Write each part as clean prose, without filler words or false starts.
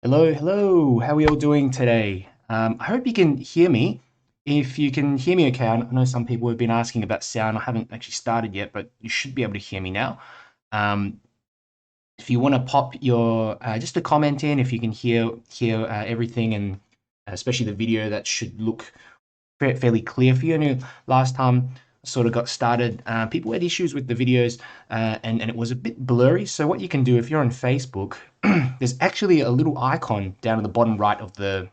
Hello, hello. How are we all doing today? I hope you can hear me. If you can hear me okay, I know some people have been asking about sound. I haven't actually started yet, but you should be able to hear me now. Um, if you want to pop your just a comment in, if you can hear everything, and especially the video, that should look fairly clear for you. I know last time I sort of got started, people had issues with the videos, and it was a bit blurry. So what you can do if you're on Facebook, there's actually a little icon down in the bottom right of the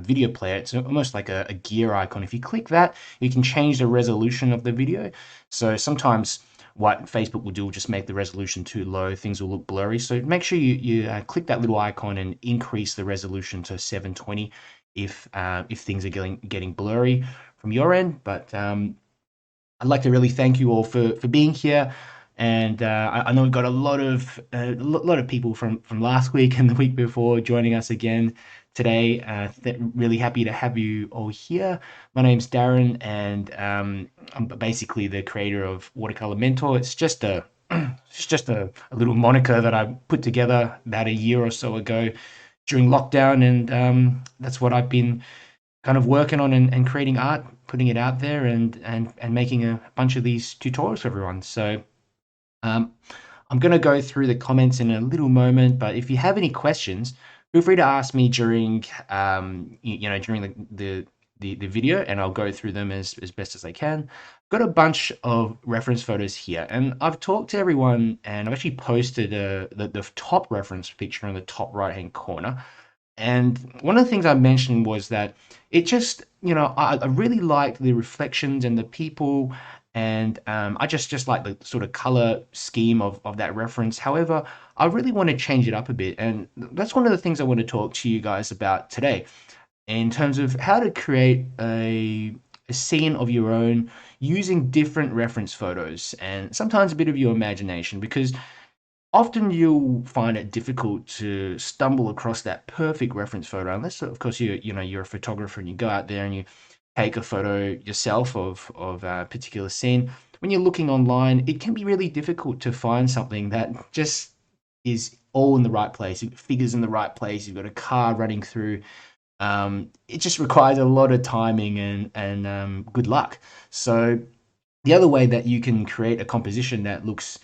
video player. It's almost like a gear icon. If you click that, you can change the resolution of the video. So sometimes what Facebook will do will just make the resolution too low. Things will look blurry. So make sure you click that little icon and increase the resolution to 720 if things are getting blurry from your end. But I'd like to really thank you all for being here. And I know we've got a lot of people from last week and the week before joining us again today. Really happy to have you all here. My name's Darren, and I'm basically the creator of Watercolor Mentor. It's just a little moniker that I put together about a year or so ago during lockdown, and that's what I've been kind of working on, and creating art, putting it out there, and making a bunch of these tutorials for everyone. So um, I'm going to go through the comments in a little moment, but if you have any questions, feel free to ask me during during the video, and I'll go through them as best as I can. Got a bunch of reference photos here, and I've talked to everyone, and I've actually posted the top reference picture in the top right hand corner. And one of the things I mentioned was that it just, I really like the reflections and the people, and I just like the sort of color scheme of that reference. However, I really want to change it up a bit, and that's one of the things I want to talk to you guys about today, in terms of how to create a scene of your own using different reference photos and sometimes a bit of your imagination, because often you'll find it difficult to stumble across that perfect reference photo, unless of course you're a photographer and you go out there and you take a photo yourself of a particular scene. When you're looking online, it can be really difficult to find something that just is all in the right place. It figures in the right place. You've got a car running through. It just requires a lot of timing and good luck. So the other way that you can create a composition that looks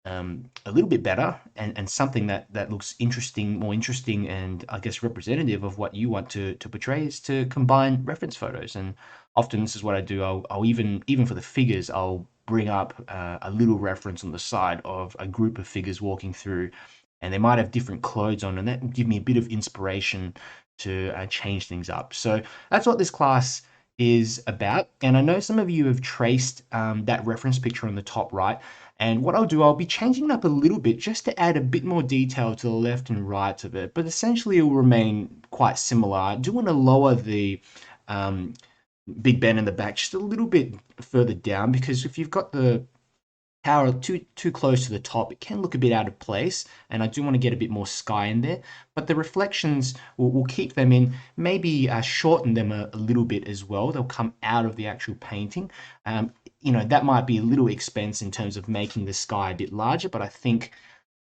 a little bit better, and something that looks interesting, more interesting, and I guess representative of what you want to portray, is to combine reference photos. And often this is what I do. I'll even for the figures, I'll bring up a little reference on the side of a group of figures walking through, and they might have different clothes on, and that will give me a bit of inspiration to change things up. So that's what this class is about. And I know some of you have traced that reference picture on the top right. And what I'll do, I'll be changing it up a little bit just to add a bit more detail to the left and right of it, but essentially it will remain quite similar. I do want to lower the um, Big Ben in the back just a little bit further down, because if you've got the tower too close to the top, it can look a bit out of place, and I do want to get a bit more sky in there. But the reflections will keep them in, maybe shorten them a little bit as well. They'll come out of the actual painting. That might be a little expense in terms of making the sky a bit larger, but I think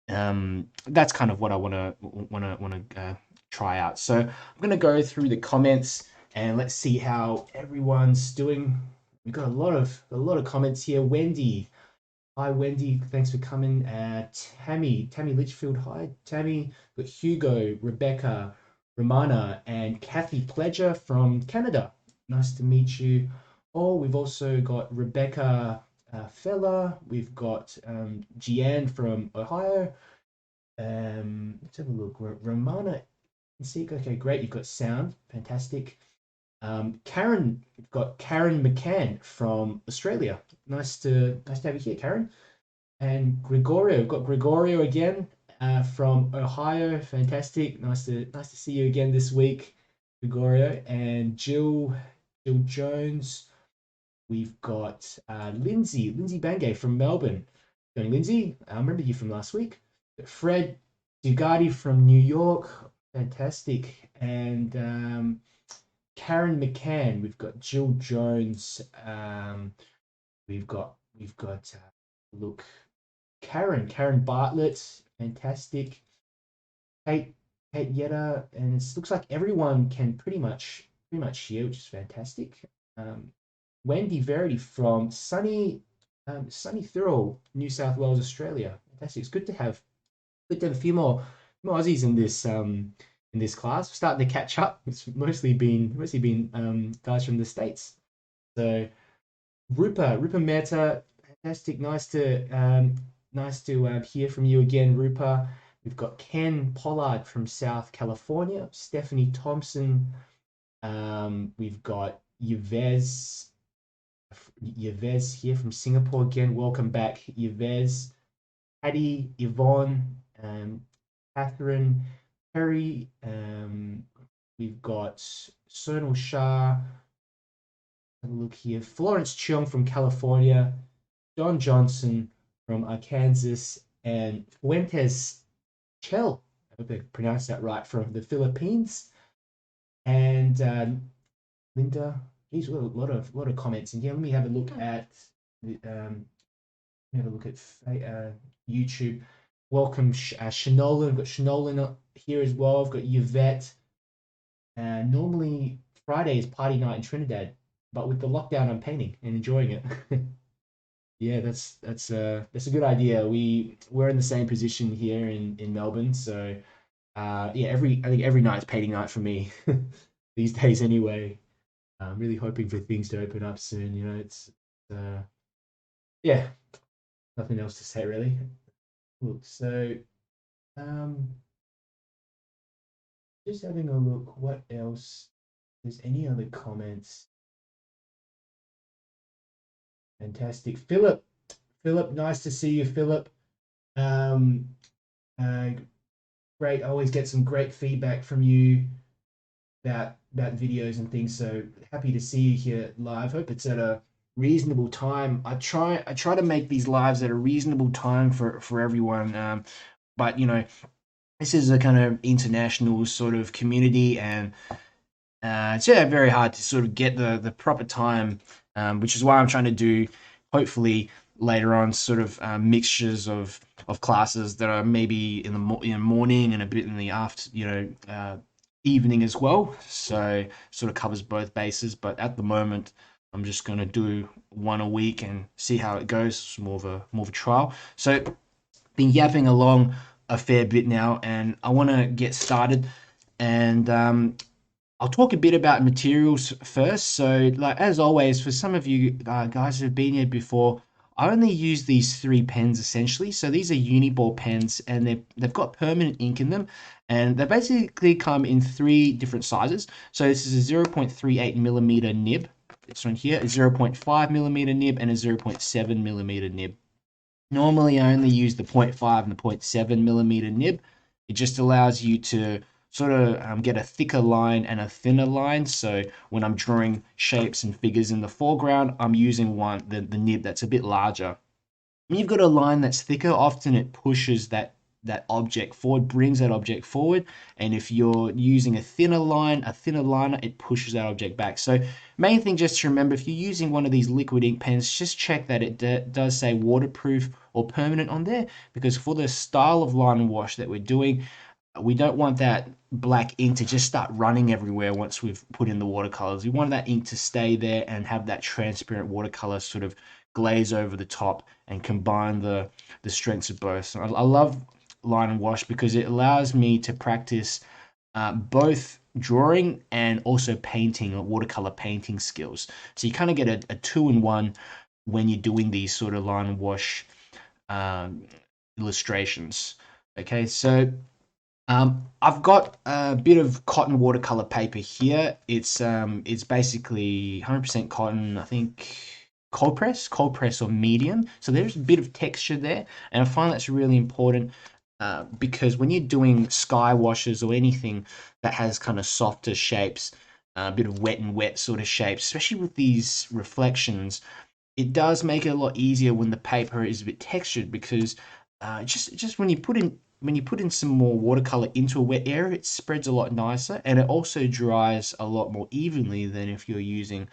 that's kind of what I want to try out. So I'm going to go through the comments and let's see how everyone's doing. We've got a lot of comments here. Wendy, hi Wendy, thanks for coming. Tammy Litchfield, hi Tammy. Got Hugo, Rebecca, Romana, and 𝗙𝗙𝗙𝗦𝗧𝗏 from Canada. Nice to meet you. Oh, we've also got Rebecca Fella. We've got Jeanne from Ohio. Let's have a look. Romana, see, okay, great. You've got sound, fantastic. Karen, we've got Karen McCann from Australia. Nice to have you here, Karen. And Gregorio, we've got Gregorio again from Ohio. Fantastic. Nice to see you again this week, Gregorio. And Jill Jones. We've got Lindsay Bangay from Melbourne. Going, Lindsay, I remember you from last week. Fred Dugatti from New York. Fantastic. And Karen McCann. We've got Jill Jones. We've got look, Karen Bartlett. Fantastic. Kate 𝗬𝗙𝗓𝗦𝗦𝗘𝗦, and it looks like everyone can pretty much hear, which is fantastic. Wendy Verity from sunny Thurl, New South Wales, Australia. Fantastic. It's good to have a few more Aussies in this class. We're starting to catch up. It's mostly been guys from the States. So Rupa Mehta, fantastic. Nice to hear from you again, Rupa. We've got Ken Pollard from South California, Stephanie Thompson. We've got Yves here from Singapore again. Welcome back, Yves. Patty, Yvonne, Catherine, Perry. We've got Sonal Shah. Have a look here. Florence Cheong from California. Don Johnson from Arkansas. And Fuentes Chell. I hope I pronounced that right, from the Philippines. And Linda. Geez, a lot of comments in here. Let me have a look at YouTube. Welcome, Shanola. We've got Shanola here as well. I've got Yvette. Normally Friday is party night in Trinidad, but with the lockdown, I'm painting and enjoying it. Yeah, that's a good idea. We're in the same position here in Melbourne, so yeah, I think every night's painting night for me these days anyway. I'm really hoping for things to open up soon. It's uh, yeah, nothing else to say really. Look, so um, just having a look. What else? If there's any other comments? Fantastic, Philip. Philip, nice to see you, Philip. Um, uh, Great. I always get some great feedback from you about videos and things. So happy to see you here live. Hope it's at a reasonable time. I try to make these lives at a reasonable time for everyone. But this is a kind of international sort of community, and it's very hard to sort of get the proper time, which is why I'm trying to do, hopefully later on, sort of mixtures of classes that are maybe in the morning and a bit in the evening as well. So sort of covers both bases. But at the moment, I'm just going to do one a week and see how it goes. It's more of a trial. So been yapping along a fair bit now, and I want to get started. And I'll talk a bit about materials first. So, like as always, for some of you guys who've been here before, I only use these three pens essentially. So these are Uniball pens, and they've got permanent ink in them, and they basically come in three different sizes. So this is a 0.38 millimeter nib. This one here, a 0.5 millimeter nib, and a 0.7 millimeter nib. Normally, I only use the 0.5 and the 0.7 millimeter nib. It just allows you to sort of get a thicker line and a thinner line. So when I'm drawing shapes and figures in the foreground, I'm using the nib that's a bit larger. When you've got a line that's thicker, often it pushes that object forward, brings that object forward. And if you're using a thinner liner, it pushes that object back. So main thing just to remember, if you're using one of these liquid ink pens, just check that it does say waterproof or permanent on there, because for the style of line and wash that we're doing, we don't want that black ink to just start running everywhere once we've put in the watercolors. We want that ink to stay there and have that transparent watercolor sort of glaze over the top and combine the strengths of both. So I love line and wash because it allows me to practice both drawing and also painting or watercolor painting skills. So you kind of get a two-in-one when you're doing these sort of line and wash illustrations. Okay, so I've got a bit of cotton watercolor paper here. It's basically 100% cotton, I think cold press or medium. So there's a bit of texture there, and I find that's really important because when you're doing sky washes or anything that has kind of softer shapes, a bit of wet and wet sort of shapes, especially with these reflections, it does make it a lot easier when the paper is a bit textured, because just when you put in some more watercolor into a wet area, it spreads a lot nicer, and it also dries a lot more evenly than if you're using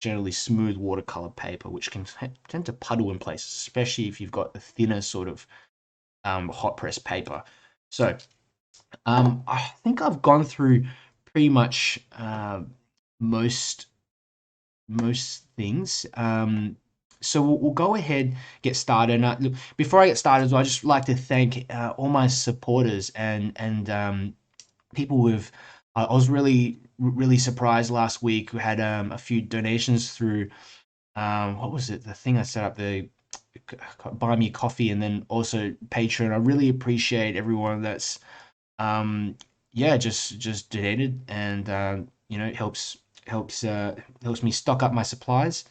generally smooth watercolor paper, which can tend to puddle in places, especially if you've got a thinner sort of hot press paper. So I think I've gone through pretty much most most things. So we'll go ahead, get started. And look, before I get started, I'd just like to thank all my supporters and people with. I was really surprised last week. We had a few donations through what was it? The thing I set up, the buy me coffee, and then also Patreon. I really appreciate everyone that's um yeah, just donated, and you know, it helps me stock up my supplies,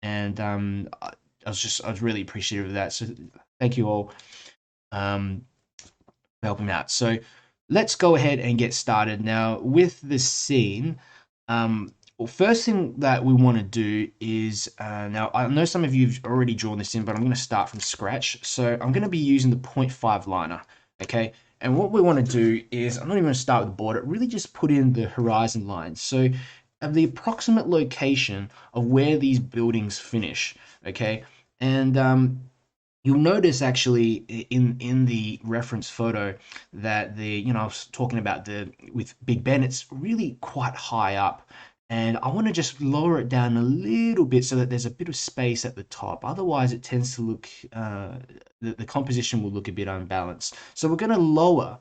and I was really appreciative of that. So thank you all um for helping me out. So let's go ahead and get started now with the scene. Well, first thing that we want to do is now I know some of you've already drawn this in, but I'm going to start from scratch. So I'm going to be using the 0.5 liner, okay? And what we want to do is, I'm not even going to start with the border, really just put in the horizon lines. So the approximate location of where these buildings finish, okay? And you'll notice actually in the reference photo that the, you know, I was talking about the with Big Ben, it's really quite high up, and I want to just lower it down a little bit so that there's a bit of space at the top. Otherwise it tends to look the composition will look a bit unbalanced. So we're going to lower,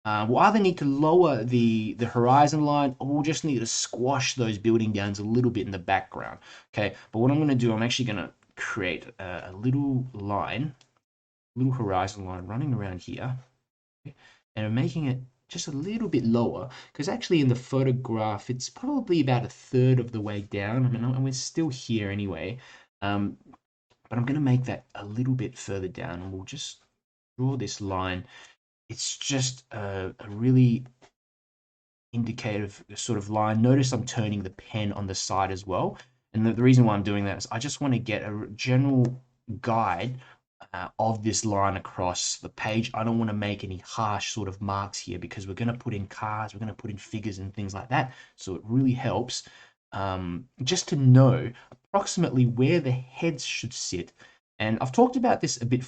we'll either need to lower the horizon line, or we'll just need to squash those building downs a little bit in the background. Okay, but what I'm going to do, I'm actually going to create a little line, little horizon line running around here, okay? And I'm making it just a little bit lower, because actually in the photograph it's probably about a third of the way down. I mean, and we're still here anyway, um, but I'm going to make that a little bit further down, and we'll just draw this line. It's just a really indicative sort of line. Notice I'm turning the pen on the side as well. And the reason why I'm doing that is I just want to get a general guide of this line across the page. I don't want to make any harsh sort of marks here, because we're going to put in cars, we're going to put in figures and things like that. So it really helps just to know approximately where the heads should sit. And I've talked about this a bit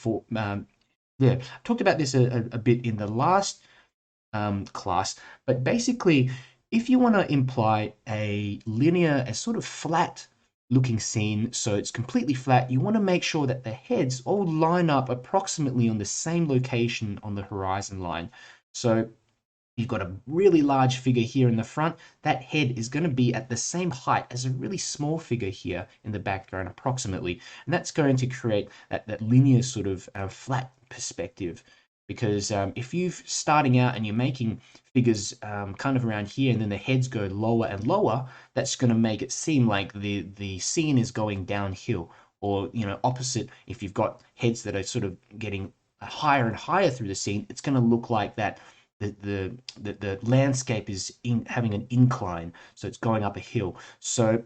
yeah, I talked about this a bit in the last class, but basically, if you want to imply a linear, a sort of flat looking scene, so it's completely flat, you want to make sure that the heads all line up approximately on the same location on the horizon line. So you've got a really large figure here in the front. That head is going to be at the same height as a really small figure here in the background, approximately. And that's going to create that linear sort of flat perspective. Because if you're starting out and you're making figures kind of around here, and then the heads go lower and lower, that's going to make it seem like the scene is going downhill. Or, you know, opposite, if you've got heads that are sort of getting higher and higher through the scene, it's going to look like that the landscape is having an incline, so it's going up a hill. So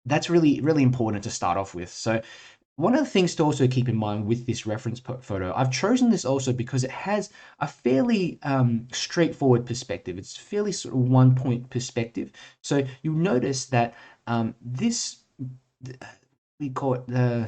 that's really important to start off with. So one of the things to also keep in mind with this reference photo, I've chosen this also because it has a fairly straightforward perspective. It's fairly sort of 1 point perspective. So you'll notice that this, we call it the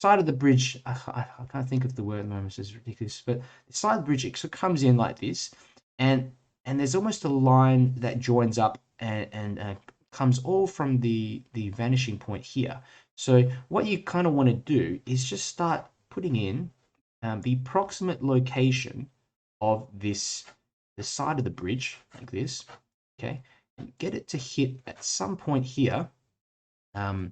side of the bridge. I can't think of the word at the moment, it's ridiculous, but the side of the bridge, it sort of comes in like this, and there's almost a line that joins up and comes all from the vanishing point here. So what you kind of want to do is just start putting in the approximate location of the side of the bridge like this, okay, and get it to hit at some point here on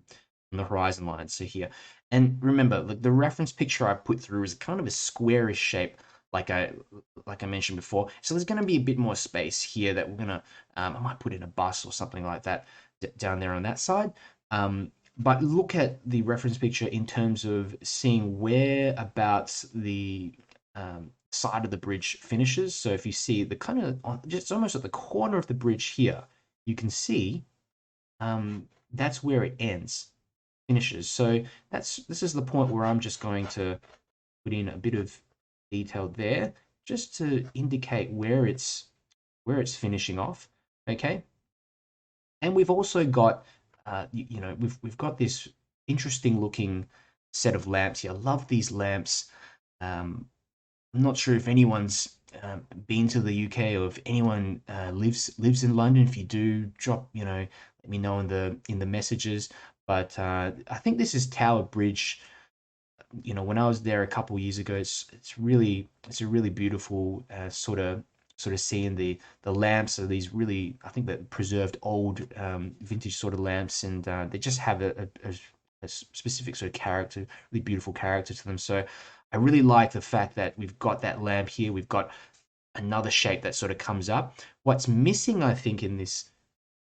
the horizon line. So here, and remember, the reference picture I put through is kind of a squarish shape, like I mentioned before. So there's going to be a bit more space here that we're gonna I might put in a bus or something like that down there on that side. But look at the reference picture in terms of seeing whereabouts the side of the bridge finishes. So if you see the kind of just almost at the corner of the bridge here, you can see that's where it ends, finishes. So this is the point where I'm just going to put in a bit of detail there, just to indicate where it's finishing off. Okay, and we've also got you know, we've got this interesting looking set of lamps here. I love these lamps. I'm not sure if anyone's been to the UK, or if anyone lives in London, if you do, drop, let me know in the messages. But I think this is Tower Bridge. When I was there a couple years ago, it's a really beautiful sort of seeing the lamps are these really, I think, that preserved old vintage sort of lamps, and they just have a specific sort of character, really beautiful character to them. So I really like the fact that we've got that lamp here. We've got another shape that sort of comes up. What's missing, I think, in this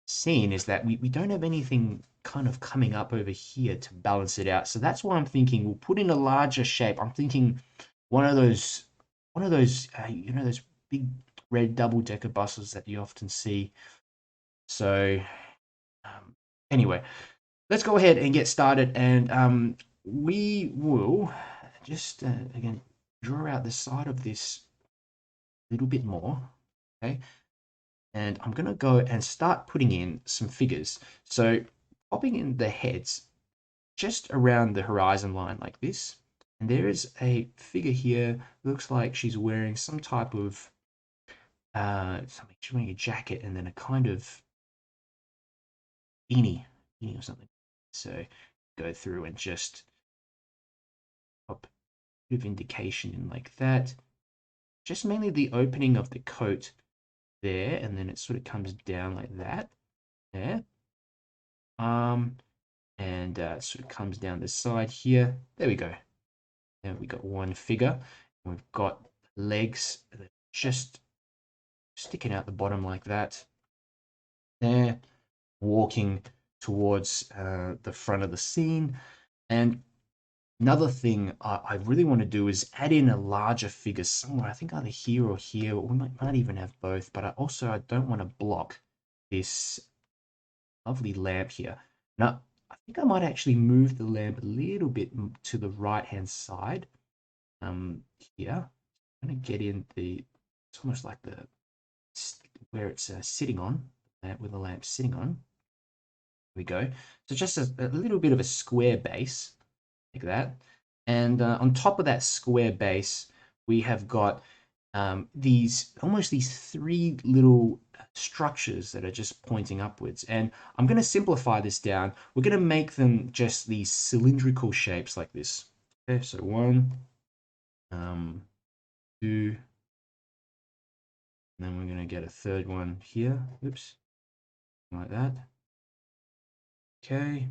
scene is that we don't have anything kind of coming up over here to balance it out. So that's why I'm thinking we'll put in a larger shape. I'm thinking one of those those big red double-decker buses that you often see. So anyway, let's go ahead and get started, and we will just again draw out the side of this a little bit more. Okay, and I'm going to go and start putting in some figures. So popping in the heads just around the horizon line like this. And there is a figure here, looks like she's wearing some type of something. She's wearing a jacket and then a kind of beanie or something. So go through and just pop a bit of indication in like that. Just mainly the opening of the coat there, and then it sort of comes down like that there. And sort of comes down the side here. There we go. Now we got one figure. And we've got legs that just sticking out the bottom like that. There, walking towards the front of the scene. And another thing I really want to do is add in a larger figure somewhere. I think either here or here. We might even have both. But I don't want to block this lovely lamp here. Now, I think I might actually move the lamp a little bit to the right-hand side. Here, I'm going to get in it's almost like where it's sitting on, with the lamp sitting on. There we go. So just a little bit of a square base, like that. And on top of that square base, we have got these three little structures that are just pointing upwards. And I'm going to simplify this down. We're going to make them just these cylindrical shapes like this. Okay, so 1, 2, and then we're going to get a third one here. Oops, like that. Okay,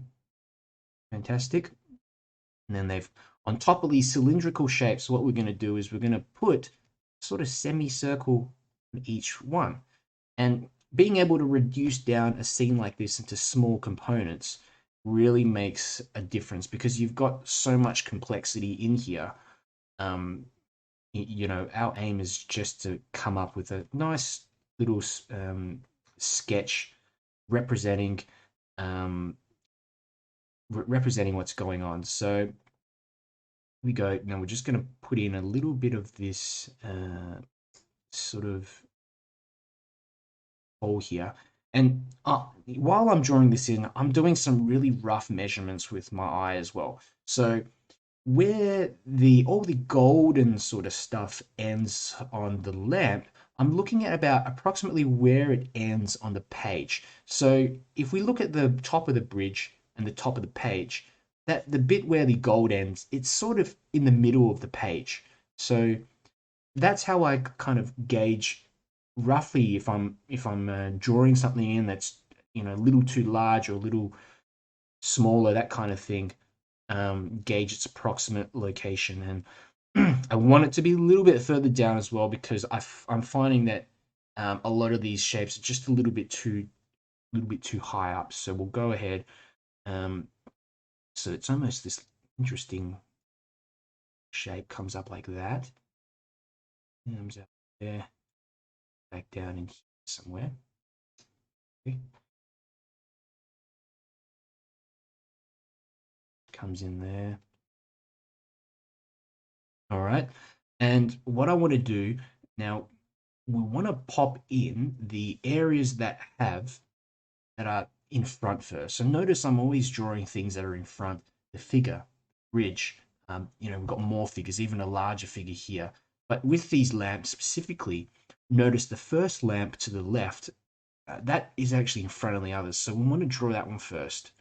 fantastic. And then on top of these cylindrical shapes, what we're going to do is we're going to put sort of semicircle on each one. And being able to reduce down a scene like this into small components really makes a difference, because you've got so much complexity in here. Our aim is just to come up with a nice little sketch representing what's going on. So we go now. We're just going to put in a little bit of this sort of hole here. And while I'm drawing this in, I'm doing some really rough measurements with my eye as well. So where all the golden sort of stuff ends on the lamp, I'm looking at about approximately where it ends on the page. So if we look at the top of the bridge and the top of the page, that the bit where the gold ends, it's sort of in the middle of the page. So that's how I kind of gauge roughly if I'm drawing something in that's a little too large or a little smaller, that kind of thing. Gauge its approximate location, and I want it to be a little bit further down as well, because I'm finding that a lot of these shapes are just a little bit too high up. So we'll go ahead. So it's almost this interesting shape comes up like that. Comes out there, back down in here somewhere. Okay. Comes in there. All right. And what I want to do now, we want to pop in the areas that are in front first. So notice I'm always drawing things that are in front. The figure, bridge. We've got more figures, even a larger figure here. But with these lamps specifically, notice the first lamp to the left, that is actually in front of the others. So we want to draw that one first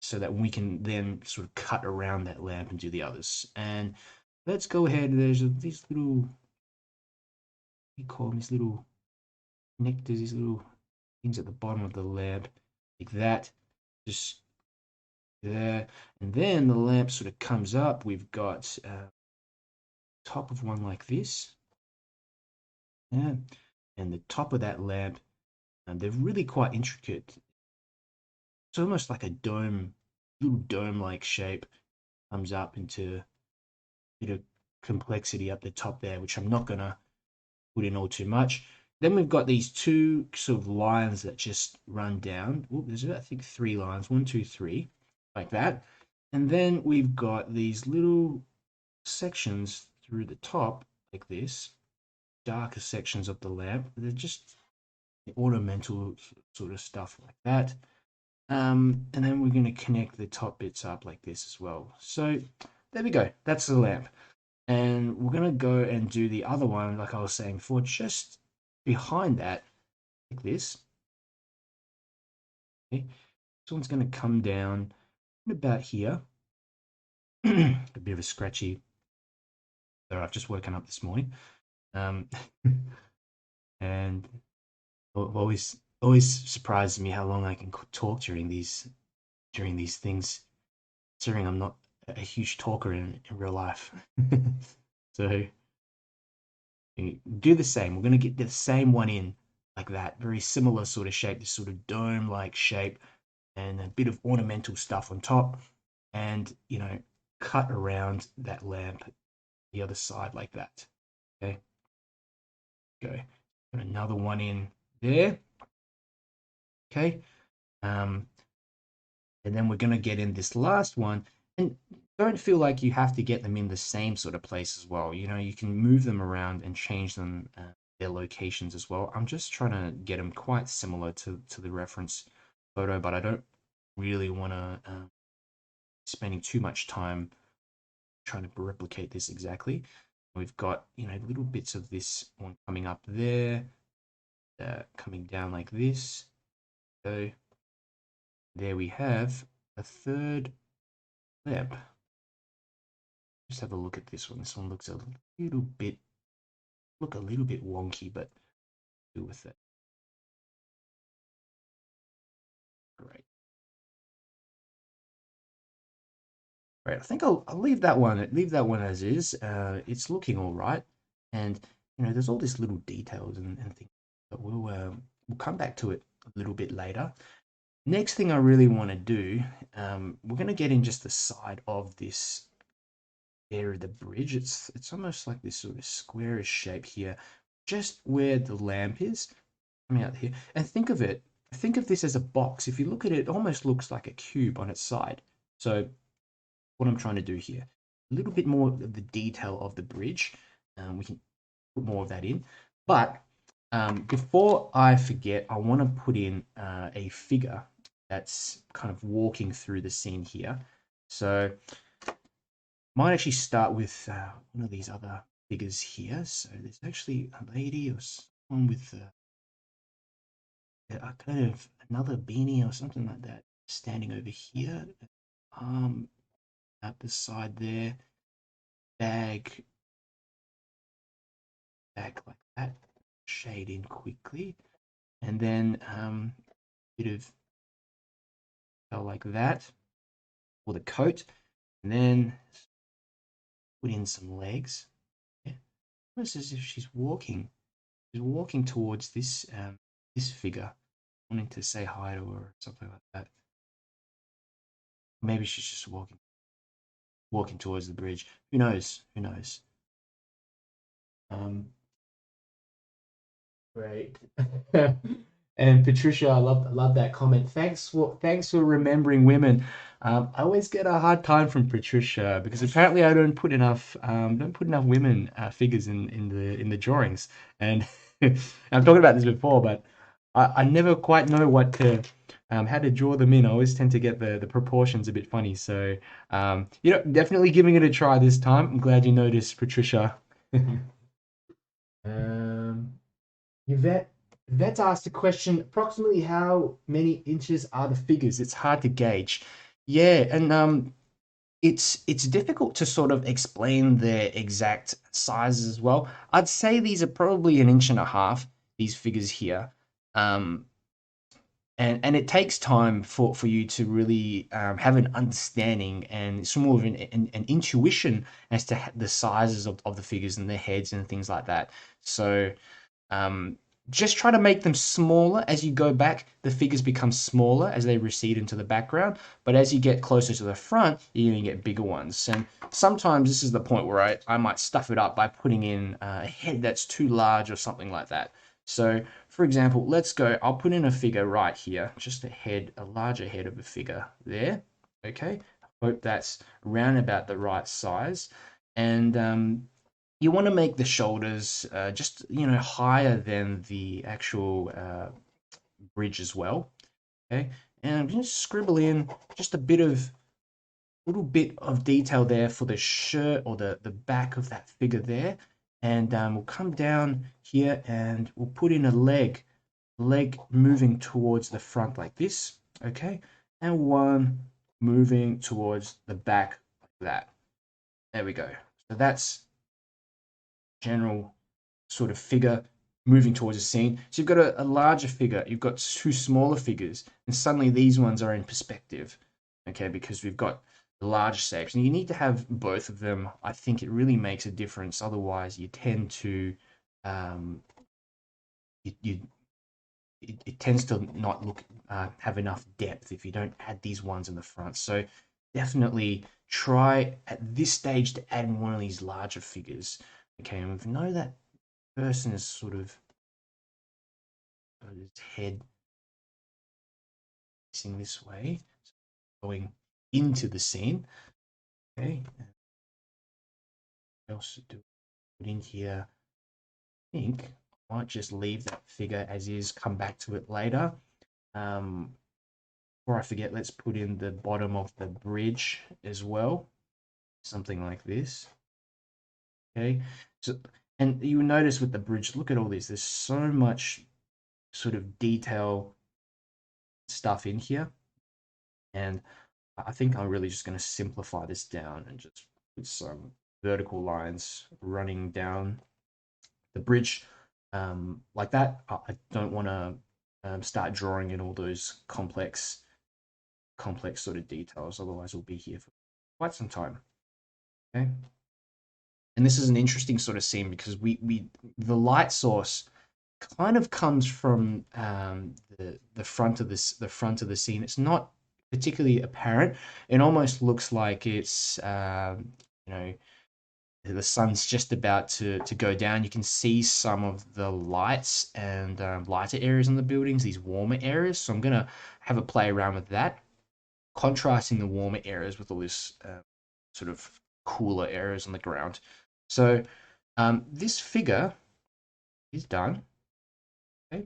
so that we can then sort of cut around that lamp and do the others. And let's go ahead. There's these little, we call them these little nectars, these little things at the bottom of the lamp, like that. Just there. And then the lamp sort of comes up. We've got top of one like this. Yeah. And the top of that lamp, and they're really quite intricate. It's almost like a dome, little dome-like shape comes up into a bit of complexity up the top there, which I'm not going to put in all too much. Then we've got these two sort of lines that just run down. Ooh, there's, I think, 3 lines. 1, 2, 3, like that. And then we've got these little sections through the top, like this, darker sections of the lamp. They're just ornamental sort of stuff like that. And then we're going to connect the top bits up like this as well. So there we go. That's the lamp. And we're going to go and do the other one, like I was saying before, just behind that, like this. Okay. This one's going to come down about here. A bit of a scratchy. So I've just woken up this morning. And always surprises me how long I can talk during these things, considering I'm not a huge talker in real life. So do the same. We're going to get the same one in like that, very similar sort of shape, this sort of dome-like shape, and a bit of ornamental stuff on top, and cut around that lamp the other side like that. Okay, go. Put another one in there. Okay, and then we're going to get in this last one, and don't feel like you have to get them in the same sort of place as well. You can move them around and change them, their locations as well. I'm just trying to get them quite similar to the reference photo, but I don't really want to spending too much time trying to replicate this exactly. We've got little bits of this one coming up there, coming down like this. So there we have a third lamp. Just have a look at this one. This one looks a little bit wonky, but do with it. Great. Right, I think I'll leave that one. Leave that one as is. It's looking all right, and there's all these little details and things, but we'll come back to it a little bit later. Next thing I really want to do, we're going to get in just the side of this area of the bridge. It's almost like this sort of squarish shape here, just where the lamp is coming out here. And think of this as a box. If you look at it, it almost looks like a cube on its side. So what I'm trying to do here, a little bit more of the detail of the bridge. We can put more of that in, but before I forget, I want to put in a figure that's kind of walking through the scene here. So might actually start with one of these other figures here. So there's actually a lady or someone with a kind of another beanie or something like that standing over here. At the side there, bag like that, shade in quickly, and then bit of like that for the coat, and then put in some legs. Yeah. Almost as if she's walking towards this this figure, wanting to say hi to her or something like that. Maybe she's just walking towards the bridge. Who knows? Great. And Patricia, I love that comment. Thanks for remembering women. I always get a hard time from Patricia because apparently I don't put enough women figures in the drawings. And I've talked about this before, but I never quite know what to how to draw them in. I always tend to get the proportions a bit funny. So definitely giving it a try this time. I'm glad you noticed, Patricia. Yvette, Yvette asked a question. Approximately how many inches are the figures? It's hard to gauge. Yeah, and it's difficult to sort of explain their exact sizes as well. I'd say these are probably an inch and a half. These figures here. Um, and it takes time for you to really have an understanding and it's more of an intuition as to the sizes of the figures and their heads and things like that. So um, just try to make them smaller as you go back. The figures become smaller as they recede into the background, but as you get closer to the front, you're going to get bigger ones. And sometimes this is the point where I might stuff it up by putting in a head that's too large or something like that. So, for example, let's go. I'll put in a figure right here, just a head, a larger head of a figure there. Okay, hope that's around about the right size. And you want to make the shoulders just higher than the actual bridge as well. Okay, and just scribble in just a little bit of detail there for the shirt or the back of that figure there. And we'll come down here and we'll put in a leg moving towards the front like this. Okay, and one moving towards the back like that. There we go. So that's general sort of figure moving towards a scene. So you've got a larger figure, you've got two smaller figures, and suddenly these ones are in perspective, okay, because we've got the larger shapes. And you need to have both of them. I think it really makes a difference. Otherwise, you tend to, um, you it tends to not look have enough depth if you don't add these ones in the front. So definitely try at this stage to add one of these larger figures. Okay, and we know that person is sort of his head facing this way, so going into the scene. Okay, what else to do? Put in here. I think I might just leave that figure as is. Come back to it later. Um, before I forget, let's put in the bottom of the bridge as well. Something like this. Okay, so and you notice with the bridge, look at all this. There's so much sort of detail stuff in here, and I think I'm really just going to simplify this down and just put some vertical lines running down the bridge like that. I don't want to start drawing in all those complex sort of details. Otherwise, we'll be here for quite some time. Okay. And this is an interesting sort of scene because we the light source kind of comes from the front of the front of the scene. It's not particularly apparent. It almost looks like it's you know the sun's just about to go down. You can see some of the lights and lighter areas in the buildings, these warmer areas. So I'm gonna have a play around with that, contrasting the warmer areas with all this sort of cooler areas on the ground. So this figure is done. Okay,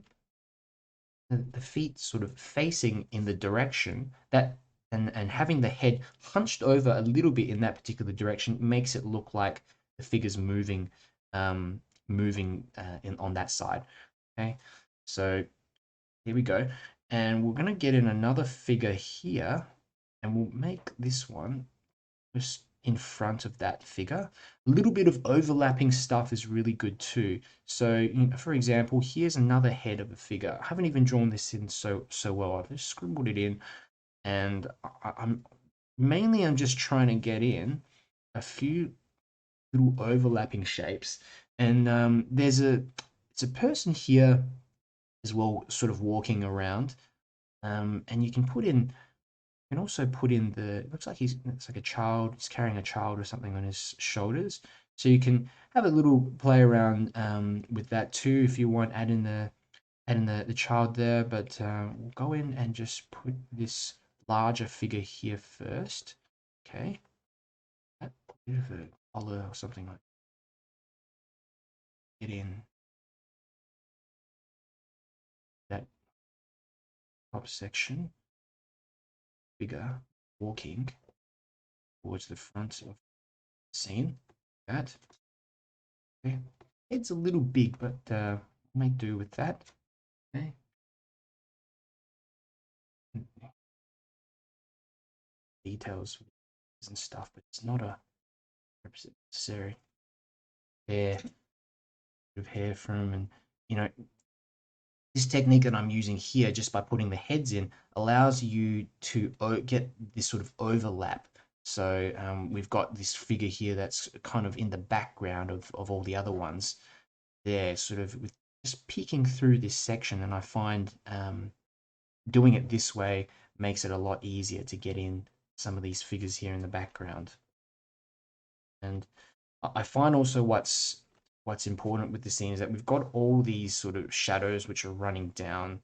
the feet sort of facing in the direction that and having the head hunched over a little bit in that particular direction makes it look like the figure's moving in on that side. Okay, so here we go, and we're gonna get in another figure here, and we'll make this one just in front of that figure. A little bit of overlapping stuff is really good too. So, for example, here's another head of a figure. I haven't even drawn this in so well. I've just scribbled it in, and I'm just trying to get in a few little overlapping shapes. And it's a person here as well, sort of walking around. And you can also put in it looks like it's like a child, he's carrying a child or something on his shoulders. So you can have a little play around with that too if you want, add in the child there. But we'll go in and just put this larger figure here first. Okay. A bit of a collar or something like get in that top section, figure walking towards the front of the scene. That. Okay. It's a little big, but make do with that. Okay. Details and stuff, but it's not a necessary hair of hair from, and you know, this technique that I'm using here, just by putting the heads in, allows you to get this sort of overlap. So we've got this figure here that's kind of in the background of all the other ones there, sort of with just peeking through this section. And I find doing it this way makes it a lot easier to get in some of these figures here in the background. And I find also what's important with the scene is that we've got all these sort of shadows which are running down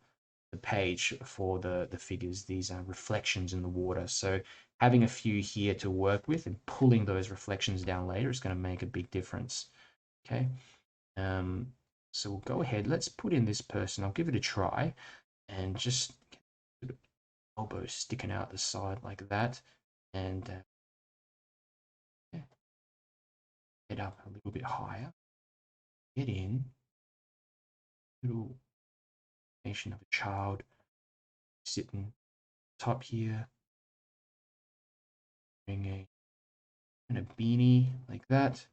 the page for the figures. These are reflections in the water. So having a few here to work with and pulling those reflections down later is going to make a big difference. Okay. So we'll go ahead. Let's put in this person. I'll give it a try and just get elbow sticking out the side like that, and get up a little bit higher. Get in. Little animation of a child sitting top here, wearing a beanie like that.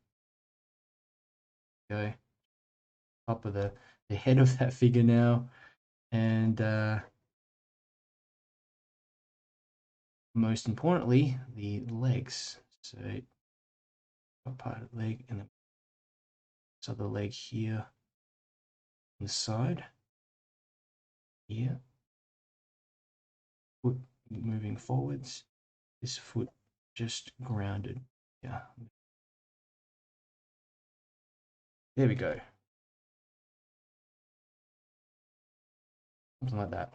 Go top of the head of that figure now, and most importantly, the legs. So top part of the leg and this other leg here on the side. Here, foot moving forwards. This foot just grounded. Yeah. There we go. Something like that.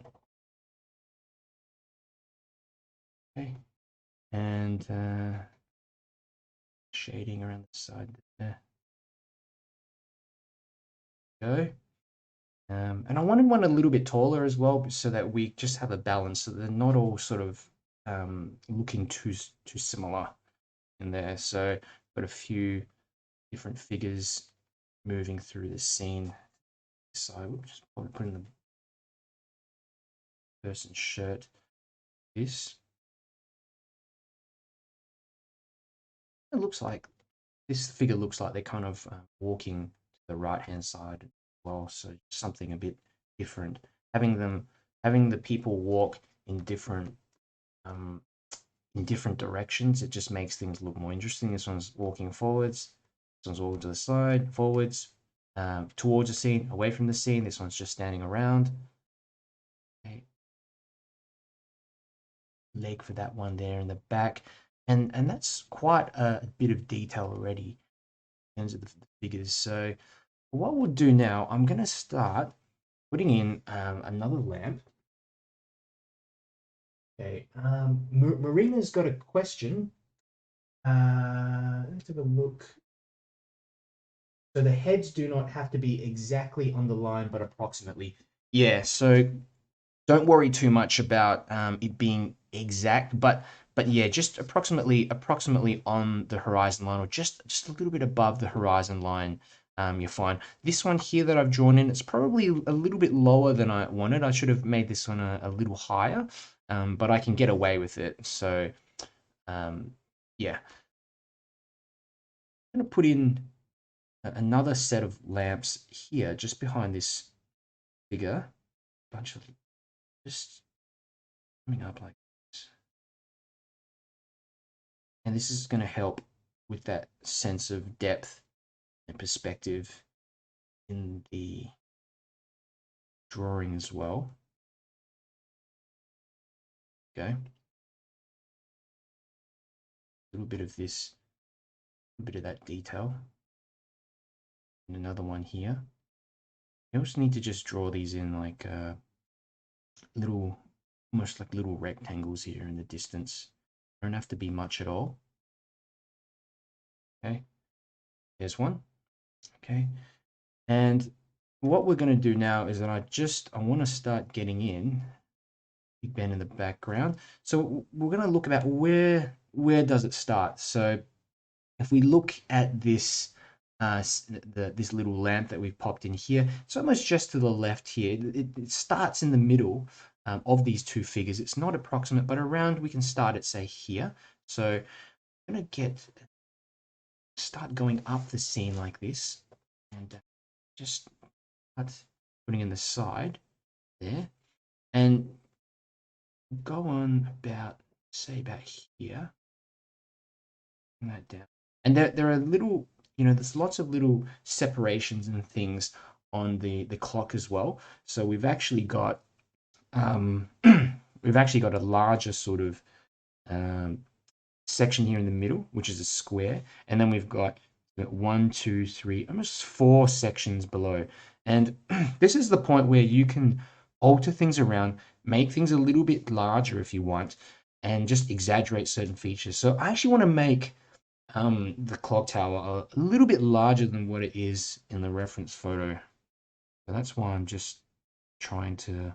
Okay. And shading around the side there. Go. And I wanted one a little bit taller as well, so that we just have a balance, so they're not all sort of looking too similar in there. So got a few different figures moving through the scene. So we'll just probably put in the person's shirt. This. It looks like this figure looks like they're kind of walking to the right hand side as well. So something a bit different. Having the people walk in different directions, it just makes things look more interesting. This one's walking forwards. This one's walking to the side, forwards, towards the scene, away from the scene. This one's just standing around. Okay. Leg for that one there in the back. And that's quite a bit of detail already in terms of the figures. So what we'll do now, I'm going to start putting in another lamp. Okay, Marina's got a question. Let's have a look. So the heads do not have to be exactly on the line, but approximately. Yeah, so don't worry too much about it being exact, but yeah, just approximately on the horizon line, or just a little bit above the horizon line. You're fine. This one here that I've drawn in, it's probably a little bit lower than I wanted. I should have made this one a little higher, but I can get away with it. So yeah, I'm gonna put in another set of lamps here, just behind this figure. Bunch of just coming up like this. And this is going to help with that sense of depth and perspective in the drawing as well. Okay. A little bit of this, a bit of that detail. And another one here. You also need to just draw these in like little, almost like little rectangles here in the distance. Don't have to be much at all. Okay. There's one. Okay. And what we're going to do now is that I want to start getting in Big Ben in the background. So we're going to look about where does it start. So if we look at this this little lamp that we've popped in here. It's almost just to the left here. It starts in the middle of these two figures. It's not approximate, but around, we can start at, say, here. So I'm going to start going up the scene like this, and just start putting in the side there, and go on about, say, about here. Bring that down. And there are little, there's lots of little separations and things on the clock as well. So we've actually got a larger sort of section here in the middle, which is a square, and then we've got 1, 2, 3, almost 4 sections below. And this is the point where you can alter things around, make things a little bit larger if you want, and just exaggerate certain features. So I actually want to make the clock tower a little bit larger than what it is in the reference photo. So that's why I'm just trying to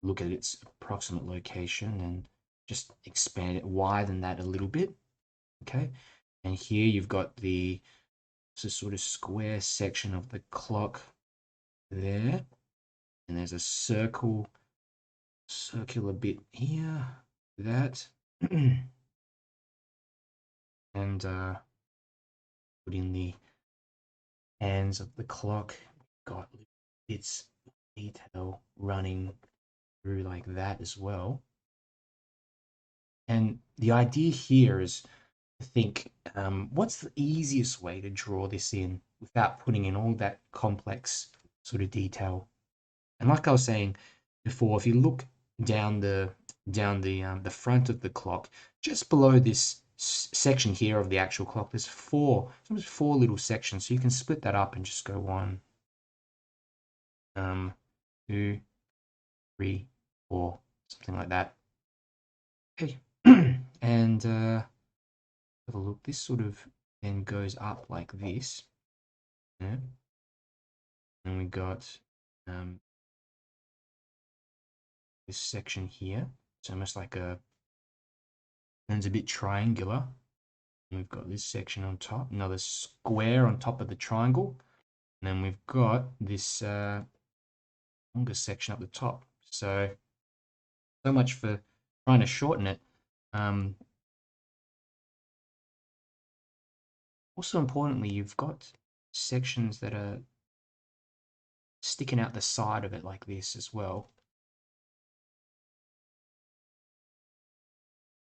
look at its approximate location and just expand it, widen that a little bit. Okay, and here you've got the sort of square section of the clock there, and there's a circular bit here, that, and put in the hands of the clock. We've got bits of detail running through like that as well. And the idea here is to think, what's the easiest way to draw this in without putting in all that complex sort of detail? And like I was saying before, if you look down the front of the clock, just below this section here of the actual clock, there's sometimes 4 little sections. So you can split that up and just go 1, 2, 3, 4, something like that. Okay, and have a look. This sort of then goes up like this. Yeah. And we got this section here. It's almost like it's a bit triangular. And we've got this section on top, another square on top of the triangle. And then we've got this longer section up the top. So much for trying to shorten it. Also importantly, you've got sections that are sticking out the side of it like this as well.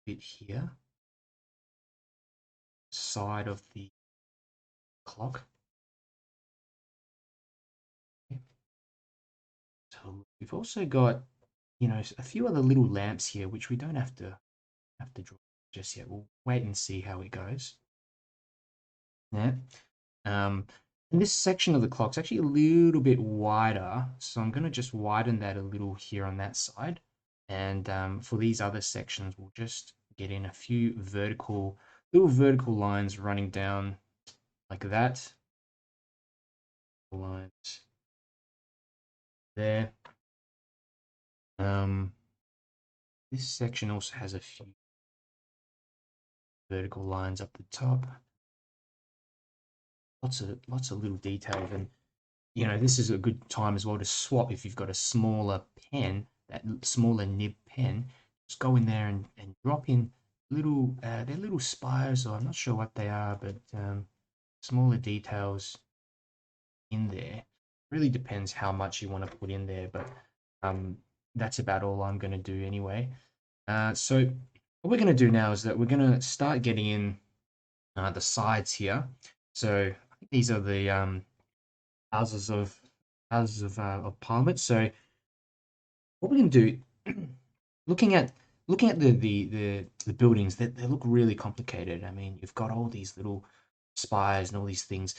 Bit here, side of the clock. Okay. So we've also got, a few other little lamps here, which we don't have to draw just yet. We'll wait and see how it goes. Yeah. And this section of the clock's actually a little bit wider, so I'm going to just widen that a little here on that side. And for these other sections, we'll just get in a few little vertical lines running down like that. Lines there. This section also has a few vertical lines up the top. Lots of little details, and this is a good time as well to swap if you've got a smaller pen, that smaller nib pen. Just go in there and drop in little they're little spires, or I'm not sure what they are, but smaller details in there. Really depends how much you want to put in there, but that's about all I'm going to do anyway. So what we're going to do now is that we're going to start getting in the sides here. So I think these are the houses of Parliament. So what we're going to do, looking at the buildings, they look really complicated. I mean, you've got all these little spires and all these things